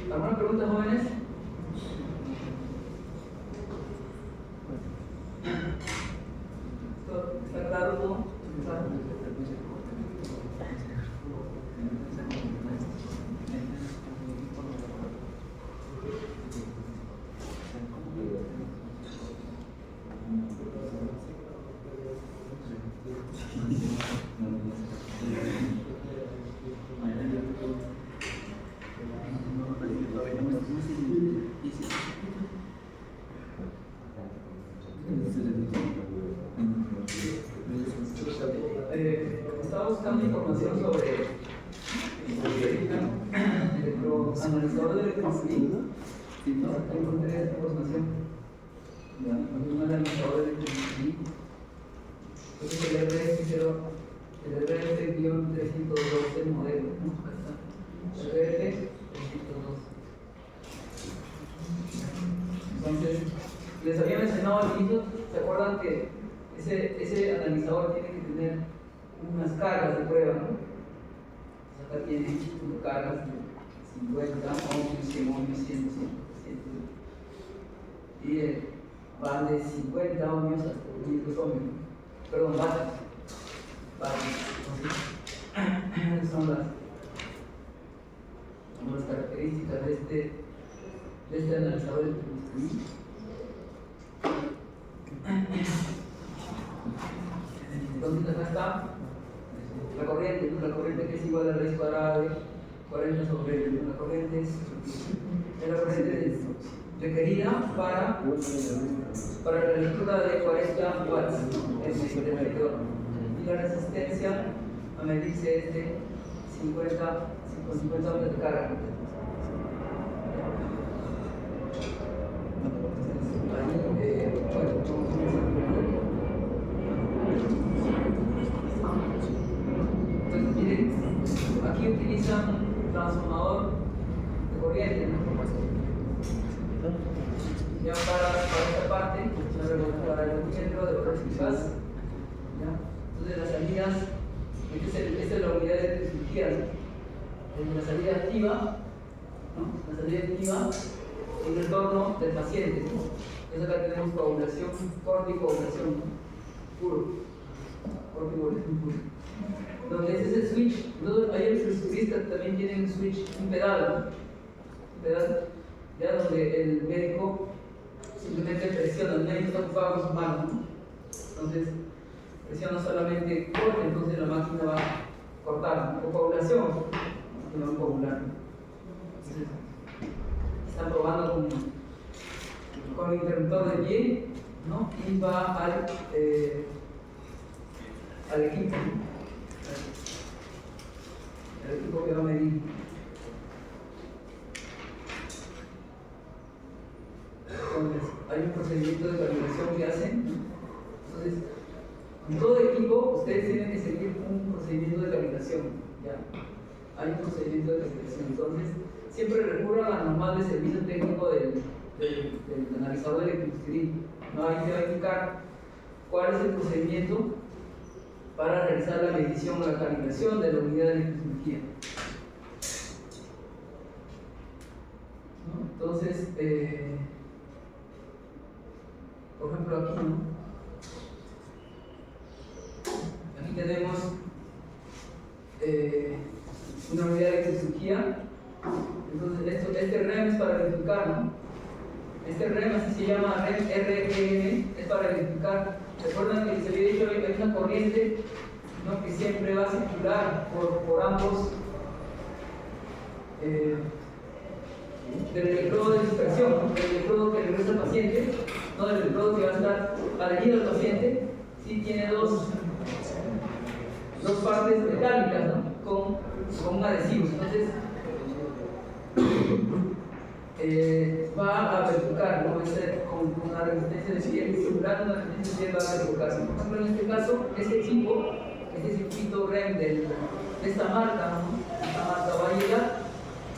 ¿Alguna pregunta, jóvenes? ¿Está claro todo? Estaba buscando información sobre electroanalizador de electricidad. No, encontré esta información. Un analizador de electricidad. Entonces el RF-302 el modelo, ¿no? RF-302. Entonces, les había mencionado al inicio, ¿se acuerdan que ese analizador tiene que tener unas cargas de prueba, ¿no? Acá tiene cargas de 50 ohmios, 100 ohmios, 100, 100. Y van de 50 ohmios hasta 500 ohmios. Perdón, vatios. Entonces, son las características de este analizador de electricidad. Entonces acá está la corriente que es igual a la raíz cuadrada de 40 sobre L. La corriente es la corriente requerida para la lectura de 40 watts en el detector. Y la resistencia a medirse es de 50 ohmios de carga. Entonces, miren, aquí utilizan un transformador de corriente, ¿no? Ya para esta parte, para el centro de valores quizás. Entonces, las salidas, esta es la unidad de electricidad, ¿no? La salida activa, ¿no? La salida activa y el retorno del paciente, ¿no? Entonces acá tenemos coagulación, corticoagulación, ¿no? Puro. Corticoagulación puro. Donde ese es el switch. Entonces, ahí los estructuristas también tienen un switch, un pedal, ¿no? Un pedal, ya donde el médico simplemente presiona, el médico está ocupado con sus manos, ¿no? Entonces, presiona solamente corte, entonces la máquina va a cortar, ¿no? O coagulación, la máquina va a coagular, ¿no? Entonces, están probando con el interruptor de pie, ¿no? Y va al equipo, ¿no? El equipo que va a medir. Entonces, hay un procedimiento de calibración que hacen, ¿no? Entonces, en todo equipo ustedes tienen que seguir un procedimiento de calibración, ¿ya? Hay un procedimiento de calibración. Entonces, siempre recurran al manual de servicio técnico del analizador de electricidad, ¿no? Ahí se va a indicar cuál es el procedimiento para realizar la medición o la calibración de la unidad de electricidad, ¿no? Entonces, por ejemplo aquí, ¿no? Aquí tenemos una unidad de electrocirugía. Entonces este REM es para electrificar, ¿no? Este REM así se llama REM, es para electrificar. Recuerdan que se había dicho hay una corriente, ¿no?, que siempre va a circular por ambos del electrodo de dispersión, ¿no?, del electrodo que regresa al paciente, no del electrodo que va a estar adherido al paciente. Sí, tiene dos partes metálicas, ¿no?, con un adhesivo. Entonces va a verificar, ¿no?, con una resistencia de piel, simulando una resistencia de piel va a verificarse. Por ejemplo, en este caso, este circuito REM de esta marca, ¿no?, esta marca va a llegar,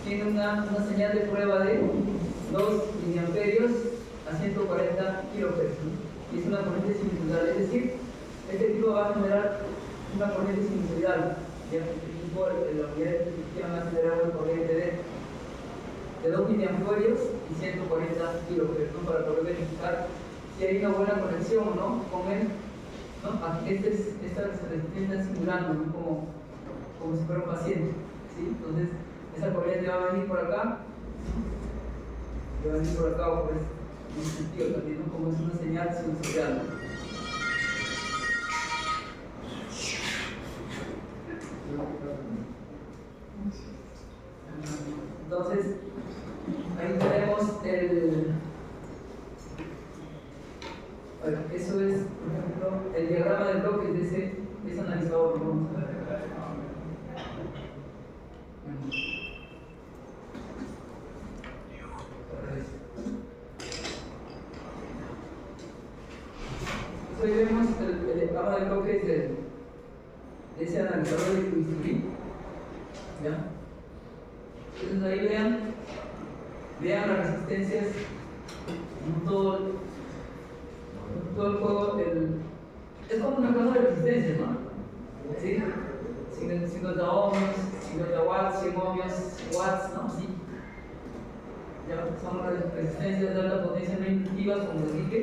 tiene una señal de prueba de 2 miliamperios a 140 kilohertz, ¿no?, y es una corriente sinusoidal, es decir, este equipo va a generar una corriente sinusoidal. Ya, este equipo, la unidad de electricidad va a generar una corriente de 2 miliamperios y 140 kilohertz, ¿no?, para poder verificar si hay una buena conexión, ¿no?, con él, ¿no? Aquí esta resistencia simulando, ¿no?, como si fuera un paciente, ¿sí? Entonces esa corriente va a venir por acá, va a venir por acá, o pues en ese sentido también, ¿no?, como es una señal sinusoidal. Entonces ahí tenemos eso es, por ejemplo, el diagrama de bloques de ese analizador. Vamos a ver. Entonces ahí vemos el diagrama de bloques de ese analizador de bisturí. ¿Ya? Entonces ahí vean las resistencias en todo el juego. Es como una cosa de resistencia, ¿no? ¿Sí? 50 ohmios, 50 watts, 100 ohmios, watts, ¿no? Sí. Ya son las resistencias de alta potencia no inductivas, como les dije.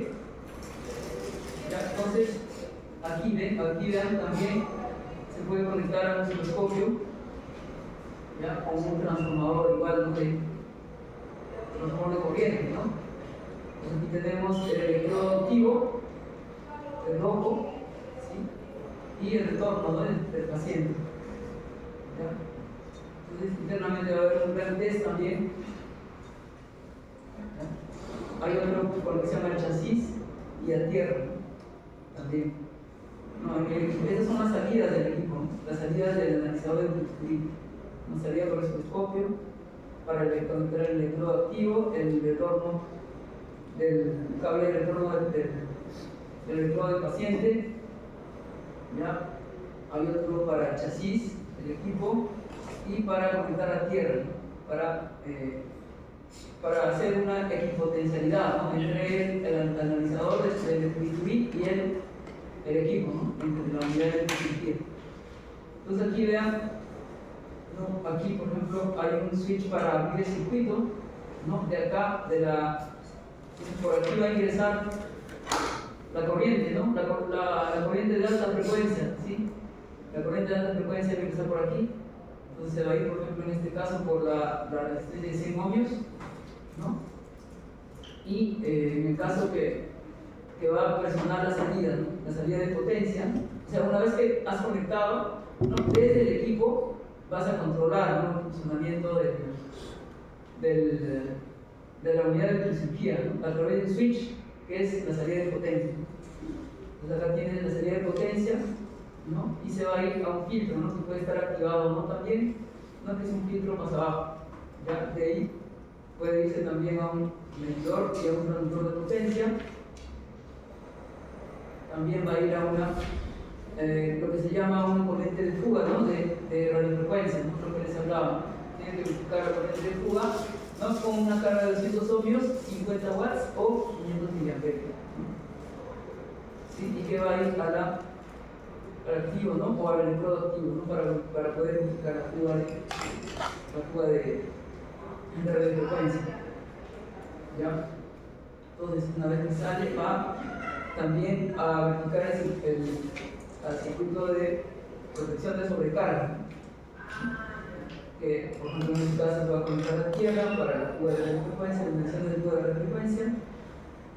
Ya, entonces, aquí vean también, se puede conectar a un osciloscopio, ya, con un transformador igual, ¿no?, de transformador de corriente, ¿no? Entonces aquí tenemos el electrodo activo, el rojo, ¿sí?, y el retorno, ¿no?, del paciente. ¿Ya? Entonces internamente va a haber un gran test también. ¿Ya? Hay otro con lo que se llama el chasis y a tierra, ¿no?, también. No, esas son las salidas del equipo, ¿no?, las salidas del analizador de bisturí. Una salida por el osciloscopio para conectar el electrodo activo, el retorno del cable de retorno del electrodo del paciente. ¿Ya? Hay otro para el chasis, el equipo, y para conectar a tierra, para hacer una equipotencialidad, ¿no?, entre el analizador del bisturí y el equipo, ¿no?, entre la unidad de electricidad. Entonces aquí vean, ¿no?, aquí por ejemplo hay un switch para abrir el circuito, ¿no?, de acá, por aquí va a ingresar la corriente, ¿no?, la corriente de alta frecuencia, ¿sí? La corriente de alta frecuencia va a ingresar por aquí. Entonces se va a ir, por ejemplo, en este caso por la resistencia de 100 ohmios, ¿no? Y en el caso que va a presionar la salida, ¿no?, la salida de potencia, o sea, una vez que has conectado, ¿no?, desde el equipo vas a controlar, ¿no?, el funcionamiento de la unidad de electrocirugía, ¿no?, a través de un switch que es la salida de potencia. Entonces acá tienes la salida de potencia, ¿no?, y se va a ir a un filtro, ¿no?, que puede estar activado o no también, ¿no?, que es un filtro más abajo. ¿Ya? De ahí puede irse también a un medidor y a un transductor de potencia. También va a ir a lo que se llama un corriente de fuga, ¿no?, de radiofrecuencia, ¿no?, lo que les hablaba. Tienen que buscar la corriente de fuga, ¿no?, con una carga de 200 ohmios, 50 watts o 500 miliamperios, ¿no? ¿Sí? Y que va a ir al activo, ¿no?, o al electrodo activo, ¿no?, para poder buscar la fuga de radiofrecuencia. ¿Ya? Entonces, una vez que sale, va también a verificar al circuito de protección de sobrecarga, que por ejemplo en este caso se va a conectar a la tierra para la fuga de radiofrecuencia, la medición de fuga de radiofrecuencia,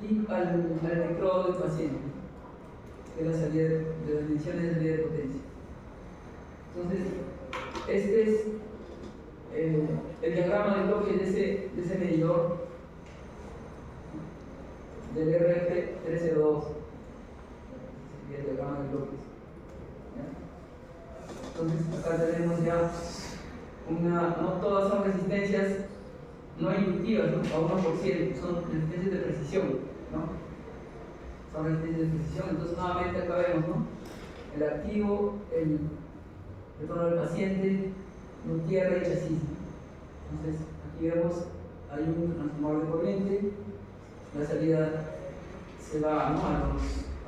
y al electrodo del paciente, que es la salida de las mediciones de salida de potencia. Entonces, este es el diagrama de bloque de ese medidor del RF302, el diagrama de bloques. ¿Ya? Entonces, acá tenemos ya no todas son resistencias no inductivas, ¿no? A 1%, son resistencias de precisión, ¿no? Son resistencias de precisión. Entonces, nuevamente acá vemos, ¿no? El activo, el retorno del paciente, no tierra y chasis. Entonces, aquí vemos, hay un transformador de corriente, la salida se va, ¿no?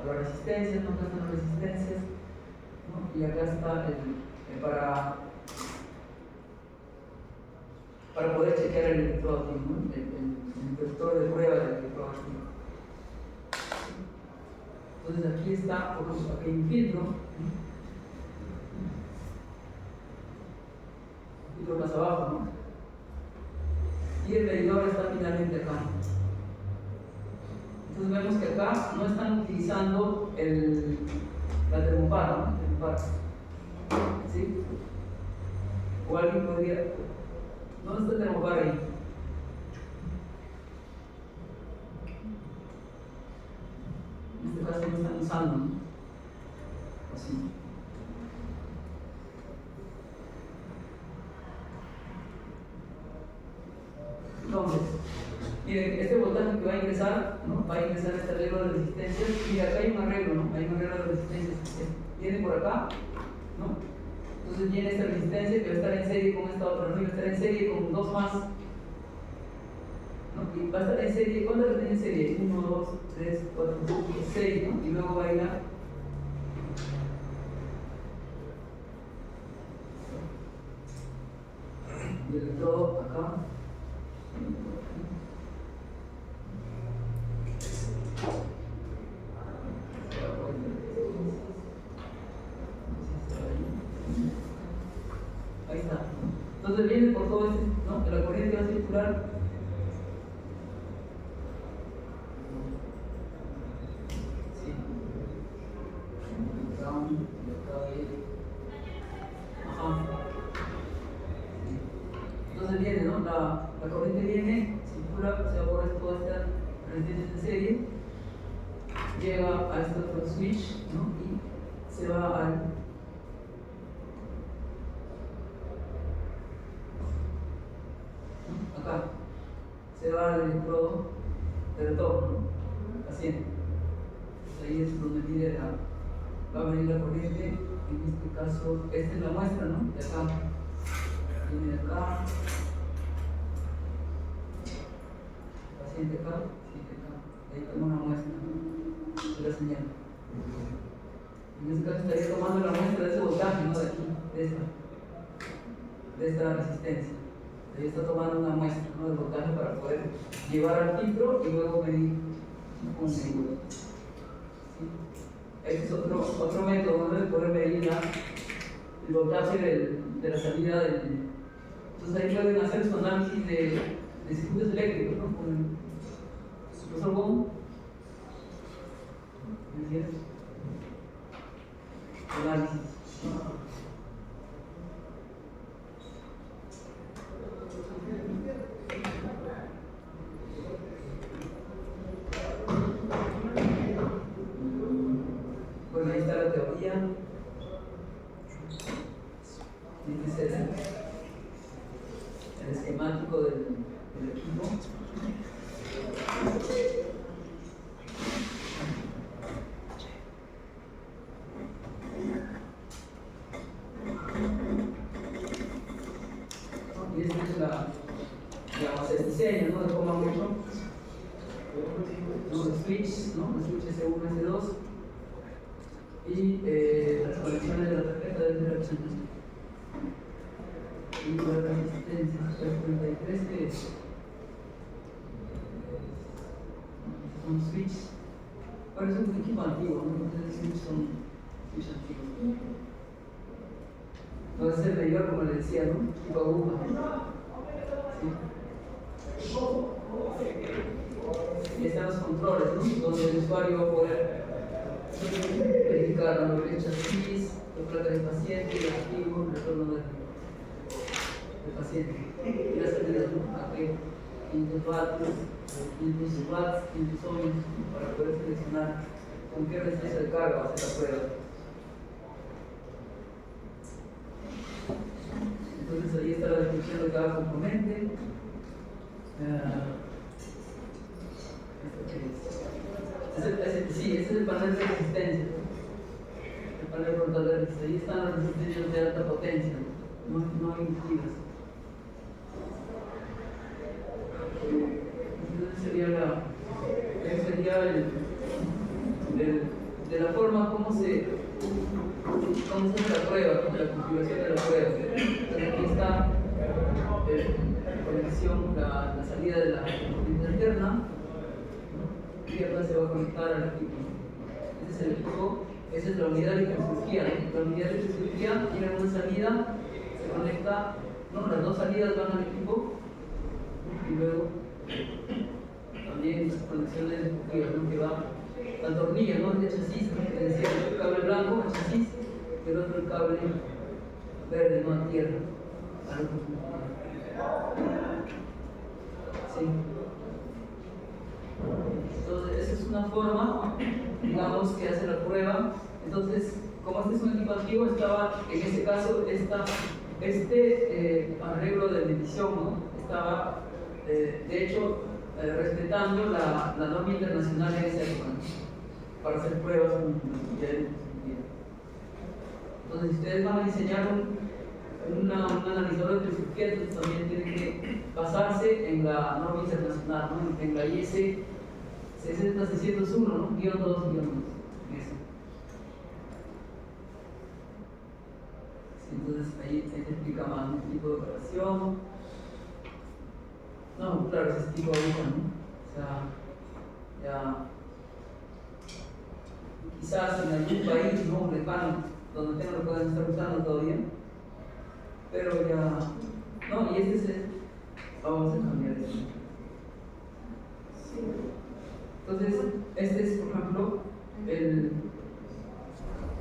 a las resistencias, ¿no? Acá están las resistencias, ¿no? Y acá está para poder chequear el electrodo aquí, ¿no? El interruptor de prueba del electrodo aquí. Entonces aquí está, por ejemplo, aquí hay un filtro, más abajo, ¿no? Y el medidor está finalmente acá. Entonces vemos que acá no están utilizando la termopara, ¿no? ¿Sí? O alguien podría... ¿Dónde está el termopara ahí? En este caso no están usando, ¿no? Así. Entonces, miren, este voltaje que va a ingresar, ¿no? Va a ingresar este arreglo de resistencias. Y acá hay un arreglo, ¿no? Hay un arreglo de resistencias. Viene por acá, ¿no? Entonces viene esta resistencia que va a estar en serie con esta otra, ¿no? Y va a estar en serie con dos más, ¿no? Y va a estar en serie, ¿cuántas las tiene en serie? 1, 2, 3, 4, 5, 6, ¿no? Y luego va a ir a el electrodo acá. Ahí está. Entonces viene por todo este, ¿no? La corriente va a circular. Sí. Ajá. Entonces viene, ¿no? La corriente viene, circula, se va por toda esta resistencia en serie, llega a este otro switch, ¿no? Y se va al acá, se va al electrodo de retorno, ¿no? Paciente. Ahí es donde mide va a venir la corriente, en este caso, esta es la muestra, ¿no? De acá, viene de acá, paciente acá, ahí toma una muestra, ¿no? De la señal. En este caso estaría tomando la muestra de ese voltaje, ¿no? De aquí, de esta resistencia. Ahí está tomando una muestra, ¿no? De voltaje para poder llevar al filtro y luego medir un seguro. ¿Sí? Este es otro método, ¿no? De poder medir el voltaje de la salida del. Entonces ahí pueden hacer su análisis de circuitos eléctricos, ¿no? Con el profesor Gómez. ¿Me entiendes? Análisis. Bueno, ahí está la teoría. Este es el esquemático del equipo. Y esta es digamos, el diseño, ¿no? De cómo han hecho los switches, ¿no? Los switches S1, S2 y las conexiones de la tarjeta de interacción. Y la resistencia 33 que es son switch. Bueno, es un equipo antiguo, ¿no? Entonces switch son switch antiguos. No es el medidor, como le decía, ¿no? Tipo aguja. ¿Sí? Y están los controles, ¿no? Donde el usuario va a poder verificar la memoria del chasis, la placa del paciente, el archivo, el retorno del paciente. Y las salidas, ¿no? Aquí, 500 vatios, 500 watts, 500 ohms, para poder seleccionar con qué resistencia de carga va a hacer la prueba. Entonces ahí está la descripción de cada componente. Sí, ese es el panel de resistencia. El panel frontal de resistencia. Ahí están las resistencias de alta potencia, no inductivas. Entonces sería de la forma como se hace la prueba, ¿no? La configuración de la prueba. Entonces aquí está la conexión, la salida de la corriente interna, y ahora se va a conectar al equipo. Este es el equipo, esa es la unidad de electrocirugía. La unidad de electrocirugía tiene una salida, se conecta, no, las dos salidas van al equipo, y luego también las conexiones de electrocirugía, ¿no? Que va al tornillo, ¿no? El chasis, que decía, el cable blanco, el chasis, y el otro el cable verde, no a tierra, al otro punto. Sí. Entonces, esa es una forma, digamos, que hace la prueba. Entonces, como este es un equipo antiguo, estaba, en este caso, este arreglo de medición, ¿no? Estaba, de hecho, respetando la norma internacional en esa época, ¿no? Para hacer pruebas con materiales. Entonces, si ustedes van a diseñar un analizador de electricidad, entonces también tienen que basarse en la norma internacional, ¿no? En la IS 60601, ¿no? _2_2. Eso. Sí, entonces ahí se explica más un tipo de operación. No, claro, ese tipo de aguja, ¿no? O sea, ya. Quizás en algún país, ¿no? Lejano, donde tengan lo pueden estar usando todavía. Pero ya. No, y este es el. Vamos a cambiar esto. Entonces, este es, por ejemplo, el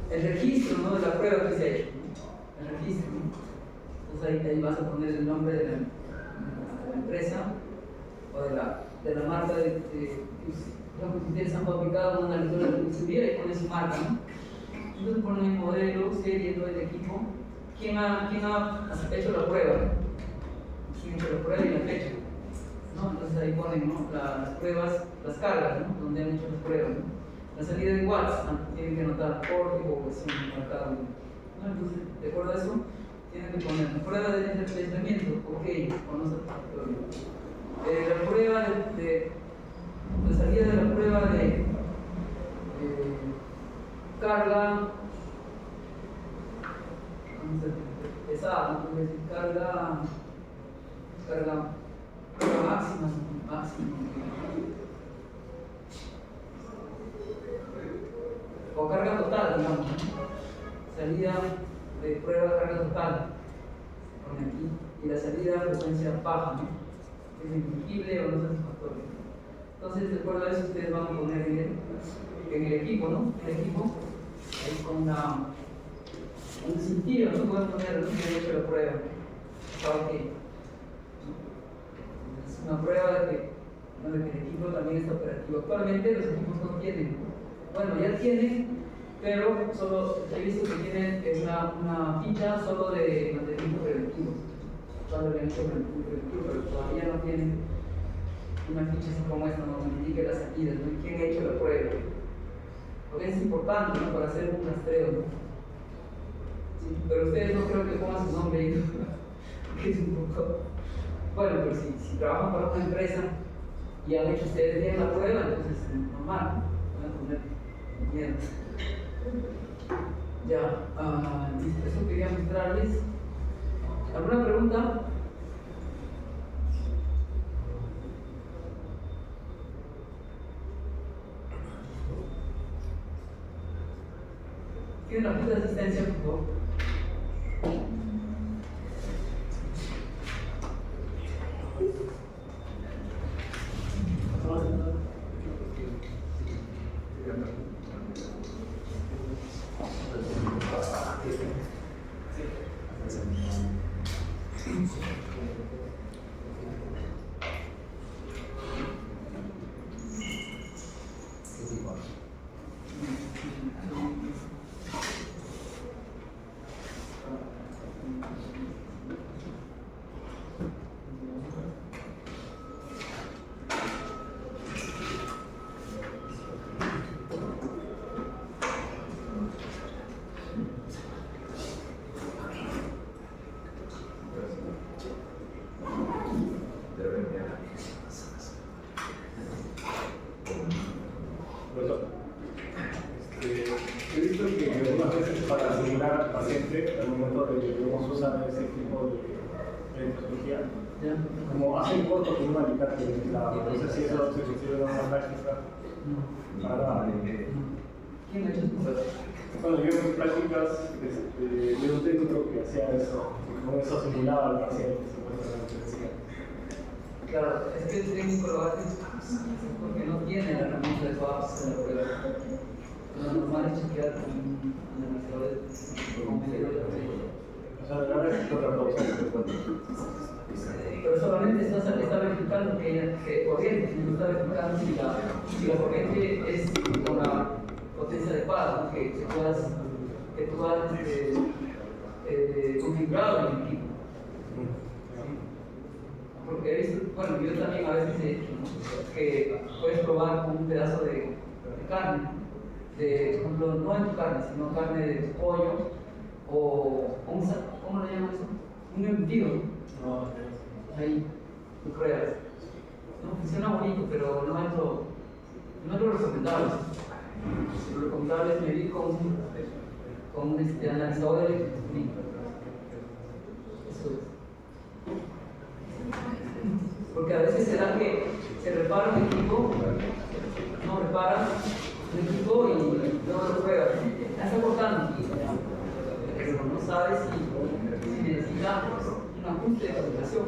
registro, ¿no? De la prueba que se ha hecho. El registro, ¿no? Entonces ahí vas a poner el nombre de la empresa o de la marca si ustedes han fabricado una lectura de seguridad y ponen su marca, ¿no? Entonces ponen el modelo, serie, todo el equipo. ¿Quién ha hecho la prueba? ¿Quién ha hecho la prueba y la fecha? ¿No? Entonces ahí ponen, ¿no? Las pruebas, las cargas, ¿no? Donde han hecho las pruebas, ¿no? La salida de watts, tienen que anotar código o cohesión marcado, ¿no? Entonces, de acuerdo a eso, tienen que poner prueba de aislamiento, ok, o no se la prueba la salida de la prueba de carga pesada, ¿no? Es decir, carga máxima. O carga total, digamos, ¿no? Salida de prueba carga total. Pone aquí. Y la salida frecuencia baja, ¿no? Es infringible o no satisfactorio. Entonces, de acuerdo a eso, ustedes van a poner en el equipo, ¿no? El equipo, ahí con un sentido, ¿no? Pueden poner el que han hecho la prueba. Ok. Es una prueba de que el equipo también está operativo. Actualmente los equipos no tienen. Bueno, ya tienen, pero solo he visto que tienen una ficha solo de mantenimiento preventivo. Solo le han hecho mantenimiento preventivo, pero todavía no tienen una ficha así como esta, donde indique las salidas, ¿no? ¿Quién ha hecho la prueba? Porque es importante, ¿no? Para hacer un rastreo, ¿no? Sí, pero ustedes no creo que pongan su nombre ahí, ¿no? Es un poco. Bueno, pero si trabajan para una empresa y han hecho ustedes bien la prueba, entonces es normal, ¿no? Van a poner bien. Ya, listo, eso quería mostrarles. ¿Alguna pregunta? ¿Tiene la junta de asistencia, por favor? He visto que algunas veces para simular al paciente al momento de que debemos usar ese tipo de tecnología, como hacen corto con un alicate de teclado, no sé si eso se considera una práctica para... ¿Quién ha hecho esto? Cuando yo en mis prácticas de un técnico que hacía eso, y con eso simulaba al paciente, supuestamente. Claro, es que el técnico lo hace porque no tiene la herramienta de SWAPs en la prueba. Lo normal es chequear con un analizador con medio de la prueba. O sea, la verdad es que otra cosa. Pero solamente está verificando que corriente, no está verificando si la corriente es con la potencia adecuada, ¿no? que tú puedas configurado en el equipo. Porque he visto, bueno, yo también a veces he hecho, ¿no? Que puedes probar con un pedazo de carne, por ejemplo, no en tu carne, sino carne de pollo o ¿cómo le llaman eso? Un embutido, ¿no? Ahí, tú pruebas. No funciona bonito, pero no es lo recomendable. Lo recomendable es medir con un analizador electrónico. Eso es. Porque a veces se da que se repara un equipo, no repara un equipo y luego lo prueba. Está cortando, pero no sabes si necesita un ajuste de fabricación.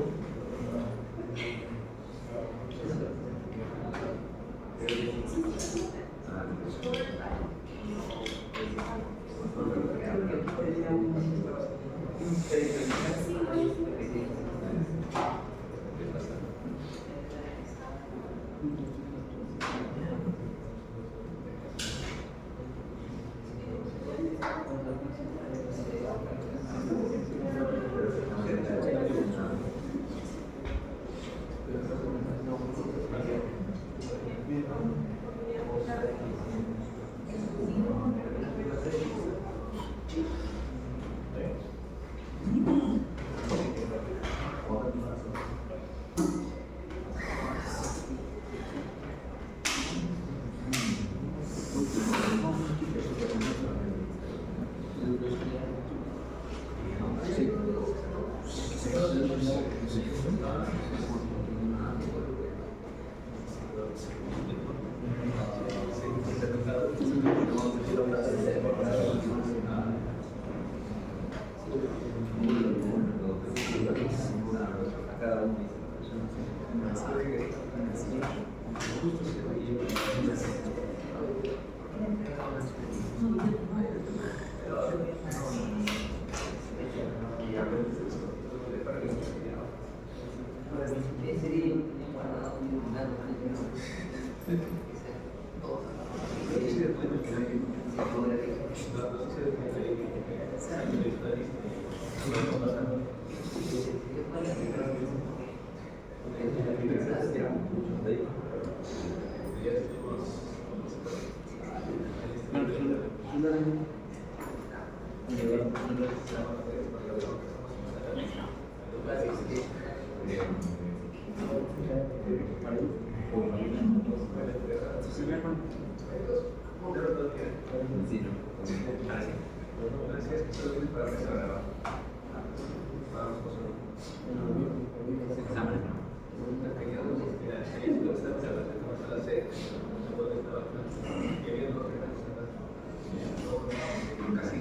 Casi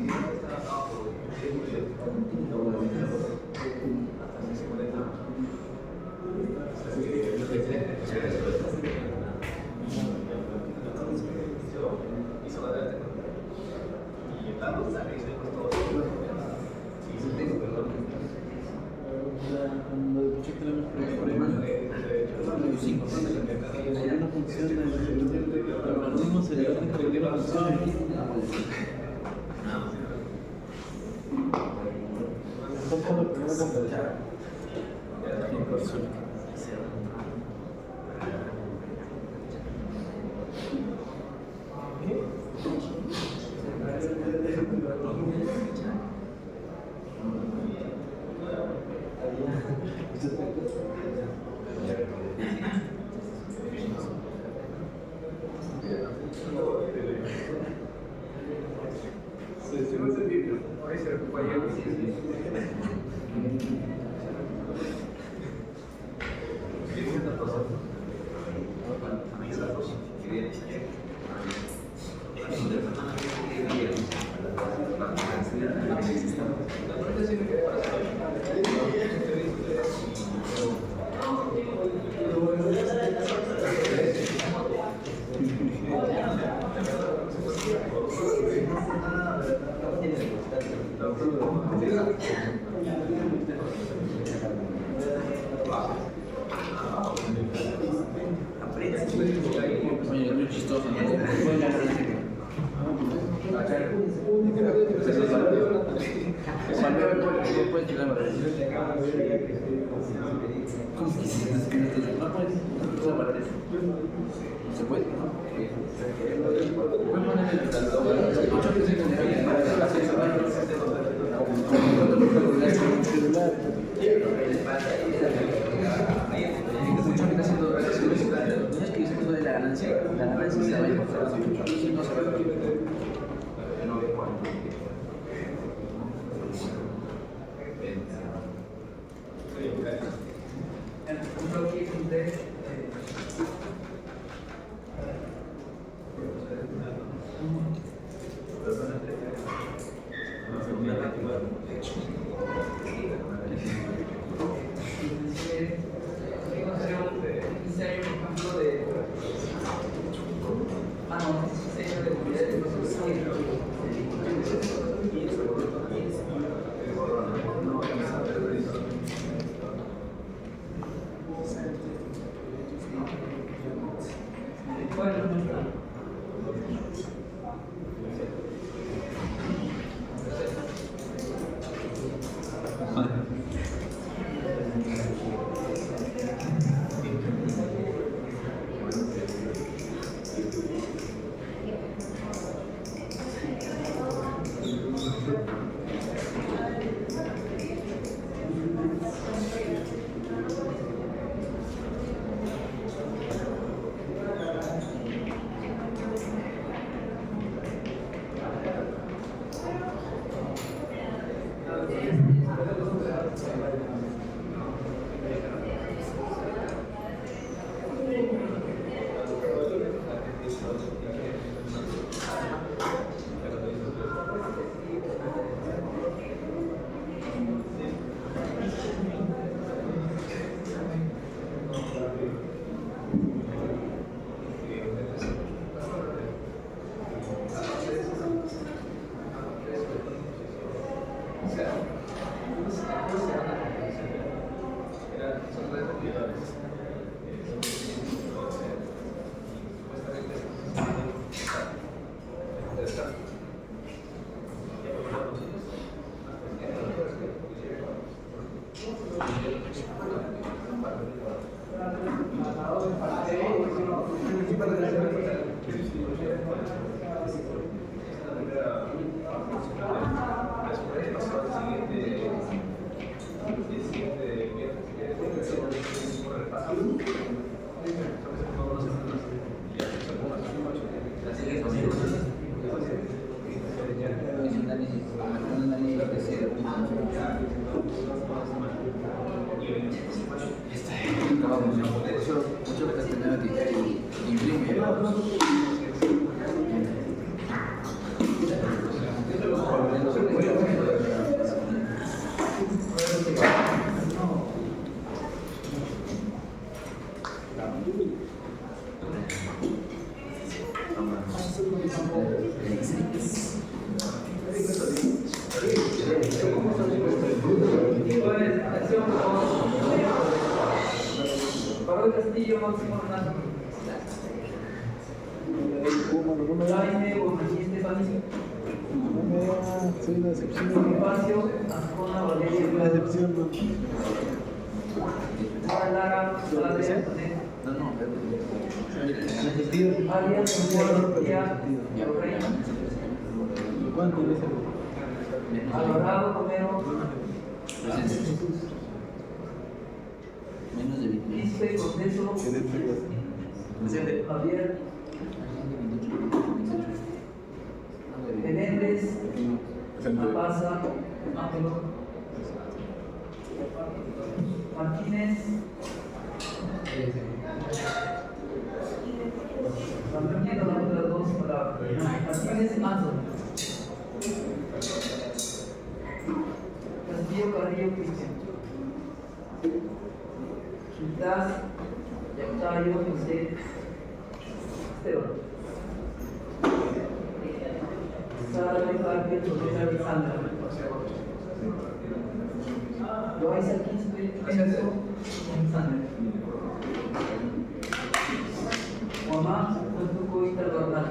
Oye, es muy chistoso, ¿no? Puedes tirar valores. ¿Cómo que si no puedes usar valores? ¿Se puede? Voy a poner el 8 que se genera para hacer esa vaina. Mucho que está haciendo relaciones. No es que yo sé de la ganancia se va a encontrar mucho. No se va a encontrar. El punto aquí es de Pablo Castillo, Máximo Hernández. Jaime, Bonaní, Estefanía. Soy una decepción. Espacio, Ascona, Valeria, Una decepción. Mara Lara, Saladea, No, pero. Arias, Santiago, Tía, Reina, ¿Cuánto dice? Alvarado, Romero, Menos de 20. Quispe, Condeso, Javier, Menéndez, Apaza, Ángelo, Martínez, Martínez, la otra dos palabras. Martínez, Anson, Castillo, Carrillo, Cristian, Quintas, Yactayo, José, Esteban, Sara de Carpio, José Alexandra, Loaiza Quispe, Enzo, Alexander, Juanma, Antuco, Itar Bernal,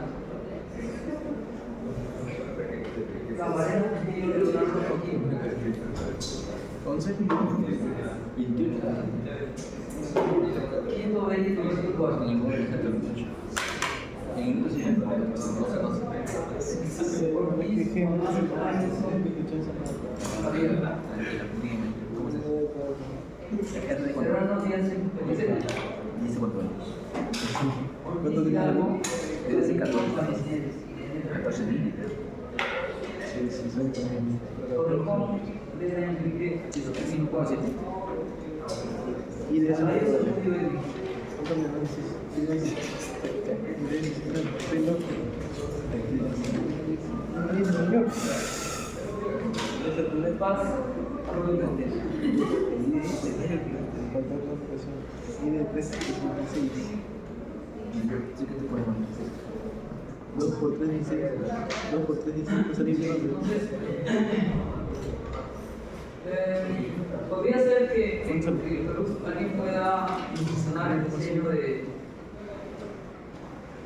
Camarero, Castillo, Leonardo, Joaquín, 11. 21. Quinto, Benito, Cuarto. Serrano, Díaz, Dice cuánto años. ¿Cuánto Hidalgo, Desde 14. 14 mil. Sí, soy también. Torrejón, desde Enrique, 5,7. Y de eso. Salario Socio, Cuéntame análisis. Paz, Arroyo Ventero. Y de 3,6. 2 por 3, 16. 2 por 3, 16. Salir bien. Entonces, podría ser que alguien pueda incursionar el diseño de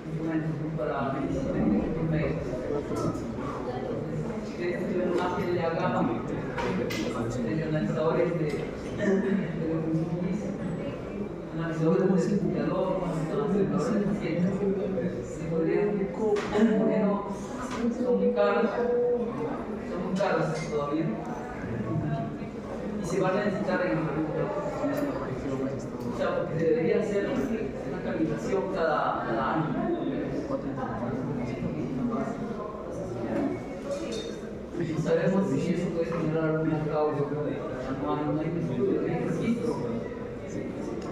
instrumentos para medicina médicos. Que tuvieron una amplia gama de analizadores de analizadores de simulador, analizadores de pacientes. Se podrían, pero son muy caros todavía. Y se van a necesitar en el futuro. O sea, porque debería ser una calibración cada año. Sabemos si eso puede generar algún mercado anual, no hay estudio de registro.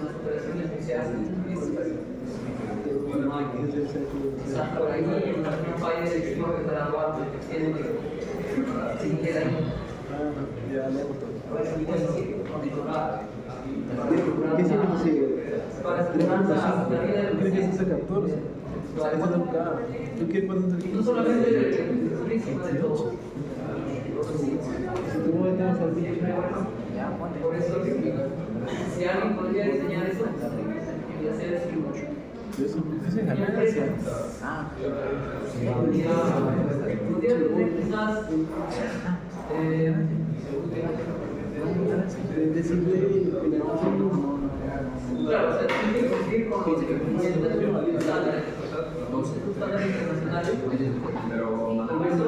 Las operaciones que se hacen no hay. Quizás por ahí en alguna falla de equipo que graduar tiene que seguir ahí. Ya le hago todo. Para ¿Qué siempre consigue? para asegurar la vida del ¿Crees que se paciente. saca 14? Eso es lo caro. ¿Tú qué puedes hacer? No solamente el turismo, de todo. Si tú no estás al bicho, Por eso, si alguien podría diseñar eso, y hacer eso. eso es ganancia. Podría tener quizás Decirle que le vamos a hacer claro, o sea, tiene que cumplir con los estándares internacionales. Pero Por eso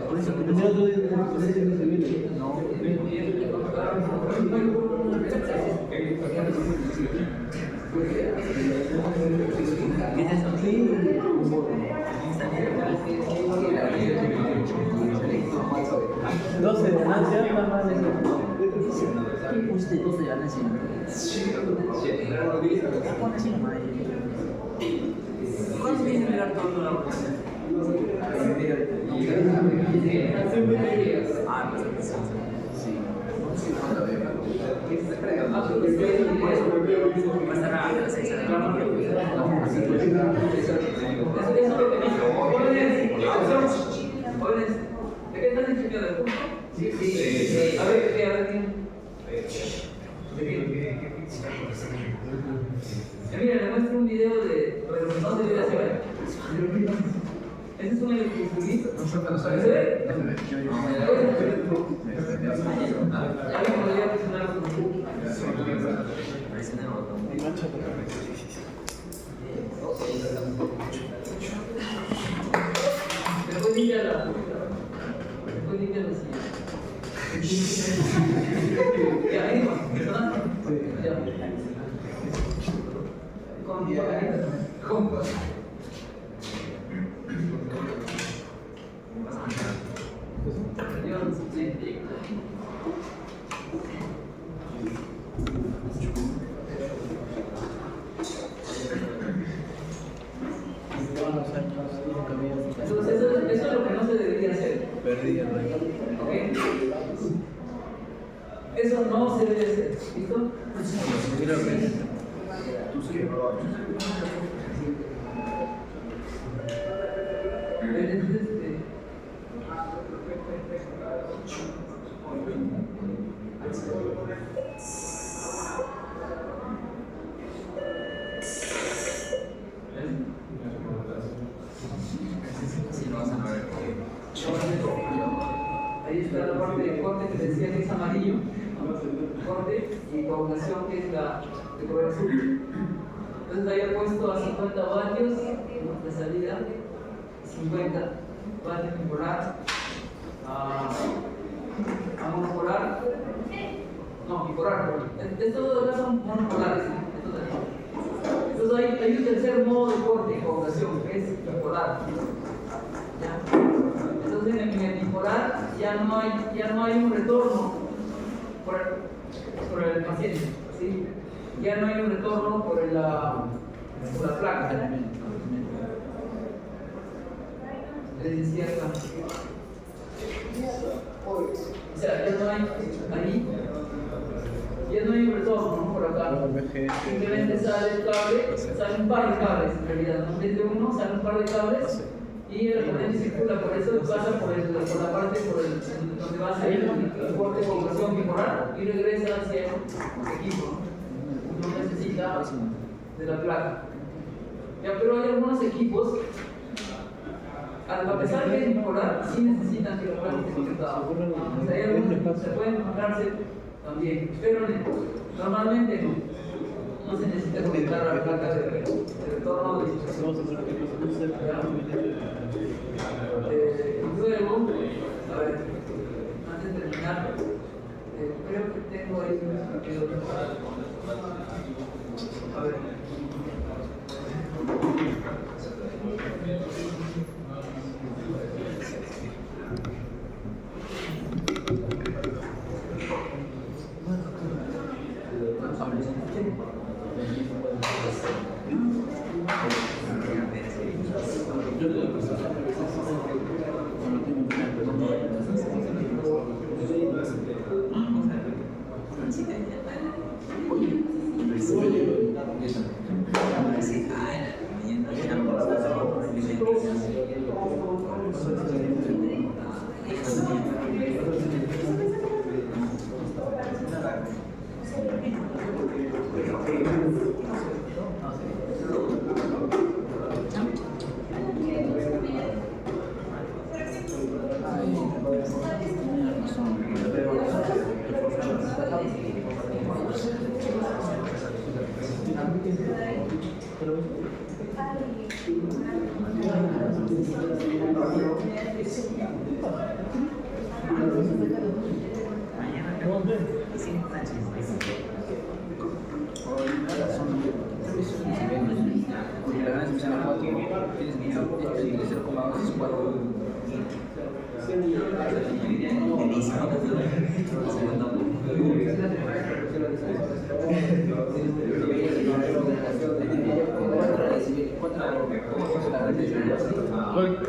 por eso, que tenía otro día de civil. No, ¿Qué es eso? sí. 12 de ganancia, nada más de eso. Usted 12 ganancia. ¿cuánto viene a mirar todo la bolsa? Sí. Jóvenes, ¿de qué estás inscritos del curso? Sí. A ver, ¿qué? A ver, ¿quién? ¿De qué? Miren, les muestro un video de lo que no se debe hacer. Ese es un electroculismo. ¿Se ve? ¿Alguien podría presionar con un después limpia la después limpia la silla. Ya, ahí va. Ya. Con entonces, eso es lo que no se debería hacer. Perdí el rey. ¿Ok? Eso no se debe hacer. ¿Listo? Creo que Tú sí. Ahí está la parte de corte que decía que es amarillo, corte, y coagulación que es la de color azul. Entonces ahí he puesto a 50 vatios de salida, 50 vatios bipolar, a monopolar, no, bipolar, estos de acá son monopolares, estos de aquí. Entonces hay un tercer modo de corte y coagulación que es bipolar. ¿Ya? Entonces en el bipolar ya no hay un retorno por el paciente, ¿sí? Ya no hay un retorno por la placa. Les decía acá. O sea, ya no hay ahí, ya no hay un retorno, ¿no? Por acá. Simplemente sale el cable, sale un par de cables en realidad, ¿no? En vez de uno sale un par de cables. Y la corriente circula, por eso pasa por la parte donde va a salir el corte de coagulación bipolar y regresa hacia el equipo. No necesita de la placa. Ya, pero hay algunos equipos, a pesar de que es bipolar, sí necesitan que la placa esté conectada. O sea, hay algunos que se pueden encontrarse también, pero normalmente no se necesita conectar a la placa de retorno de disposición. Luego, a ver, antes de terminar, creo que tengo ahí un video. A ver.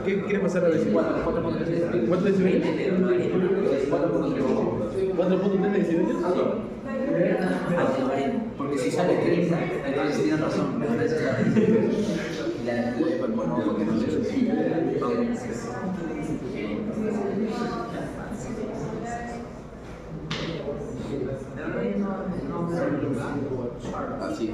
¿Qué quiere pasar a decir? ¿Cuántos decibeles? 4.3 decibeles. Porque si sale 30, entonces tienes razón. La bueno, porque no sé. Así es.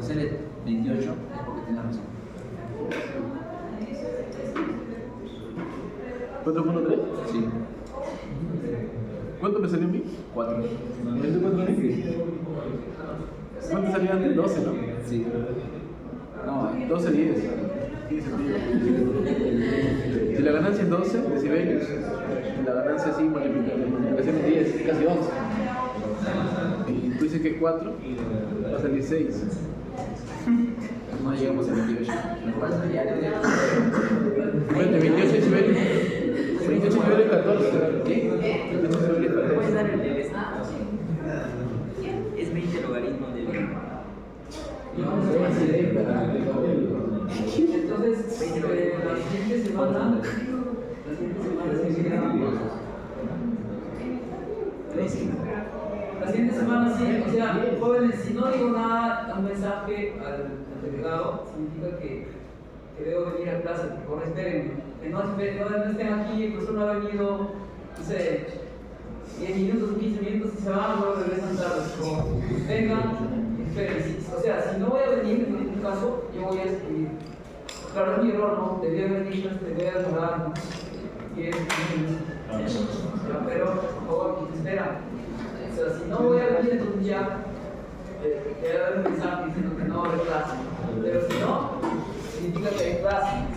Sale 28 es porque tiene razón. 4.3. Sí, ¿Cuánto me salió a mí? 4. ¿Este 4.000? ¿Cuánto salía antes? 12, ¿no? Sí. No, 12, 10. 15, si la ganancia es 12 decibelios, la ganancia sí multiplicación es 10, es casi 11. Y tú dices que es 4, va a salir 6. no llegamos a 28. Nos falta ya el 28 decibelios. 28 decibelios 14. ¿Qué? 28 decibelios Puedes 14. dar el de es 20 logaritmos del. Entonces, la siguiente semana la siguiente semana sí, o sea, jóvenes, si no digo nada, un mensaje al delegado, significa que debo venir a clase, por favor espérenme, que no estén aquí, el profesor no ha venido, no sé, 10 minutos o 15 minutos y se van, luego regresan tarde, como vengan, esperen, o sea, si no voy a venir en ningún caso, yo voy a escribir. Claro, es mi error, ¿no? Debía haber dicho, debía haber jugado, y es pero, por favor, espera. O sea, si no voy a venir, entonces ya debe haber un mensaje diciendo que no va a haber clase. Pero si no, significa que hay clase.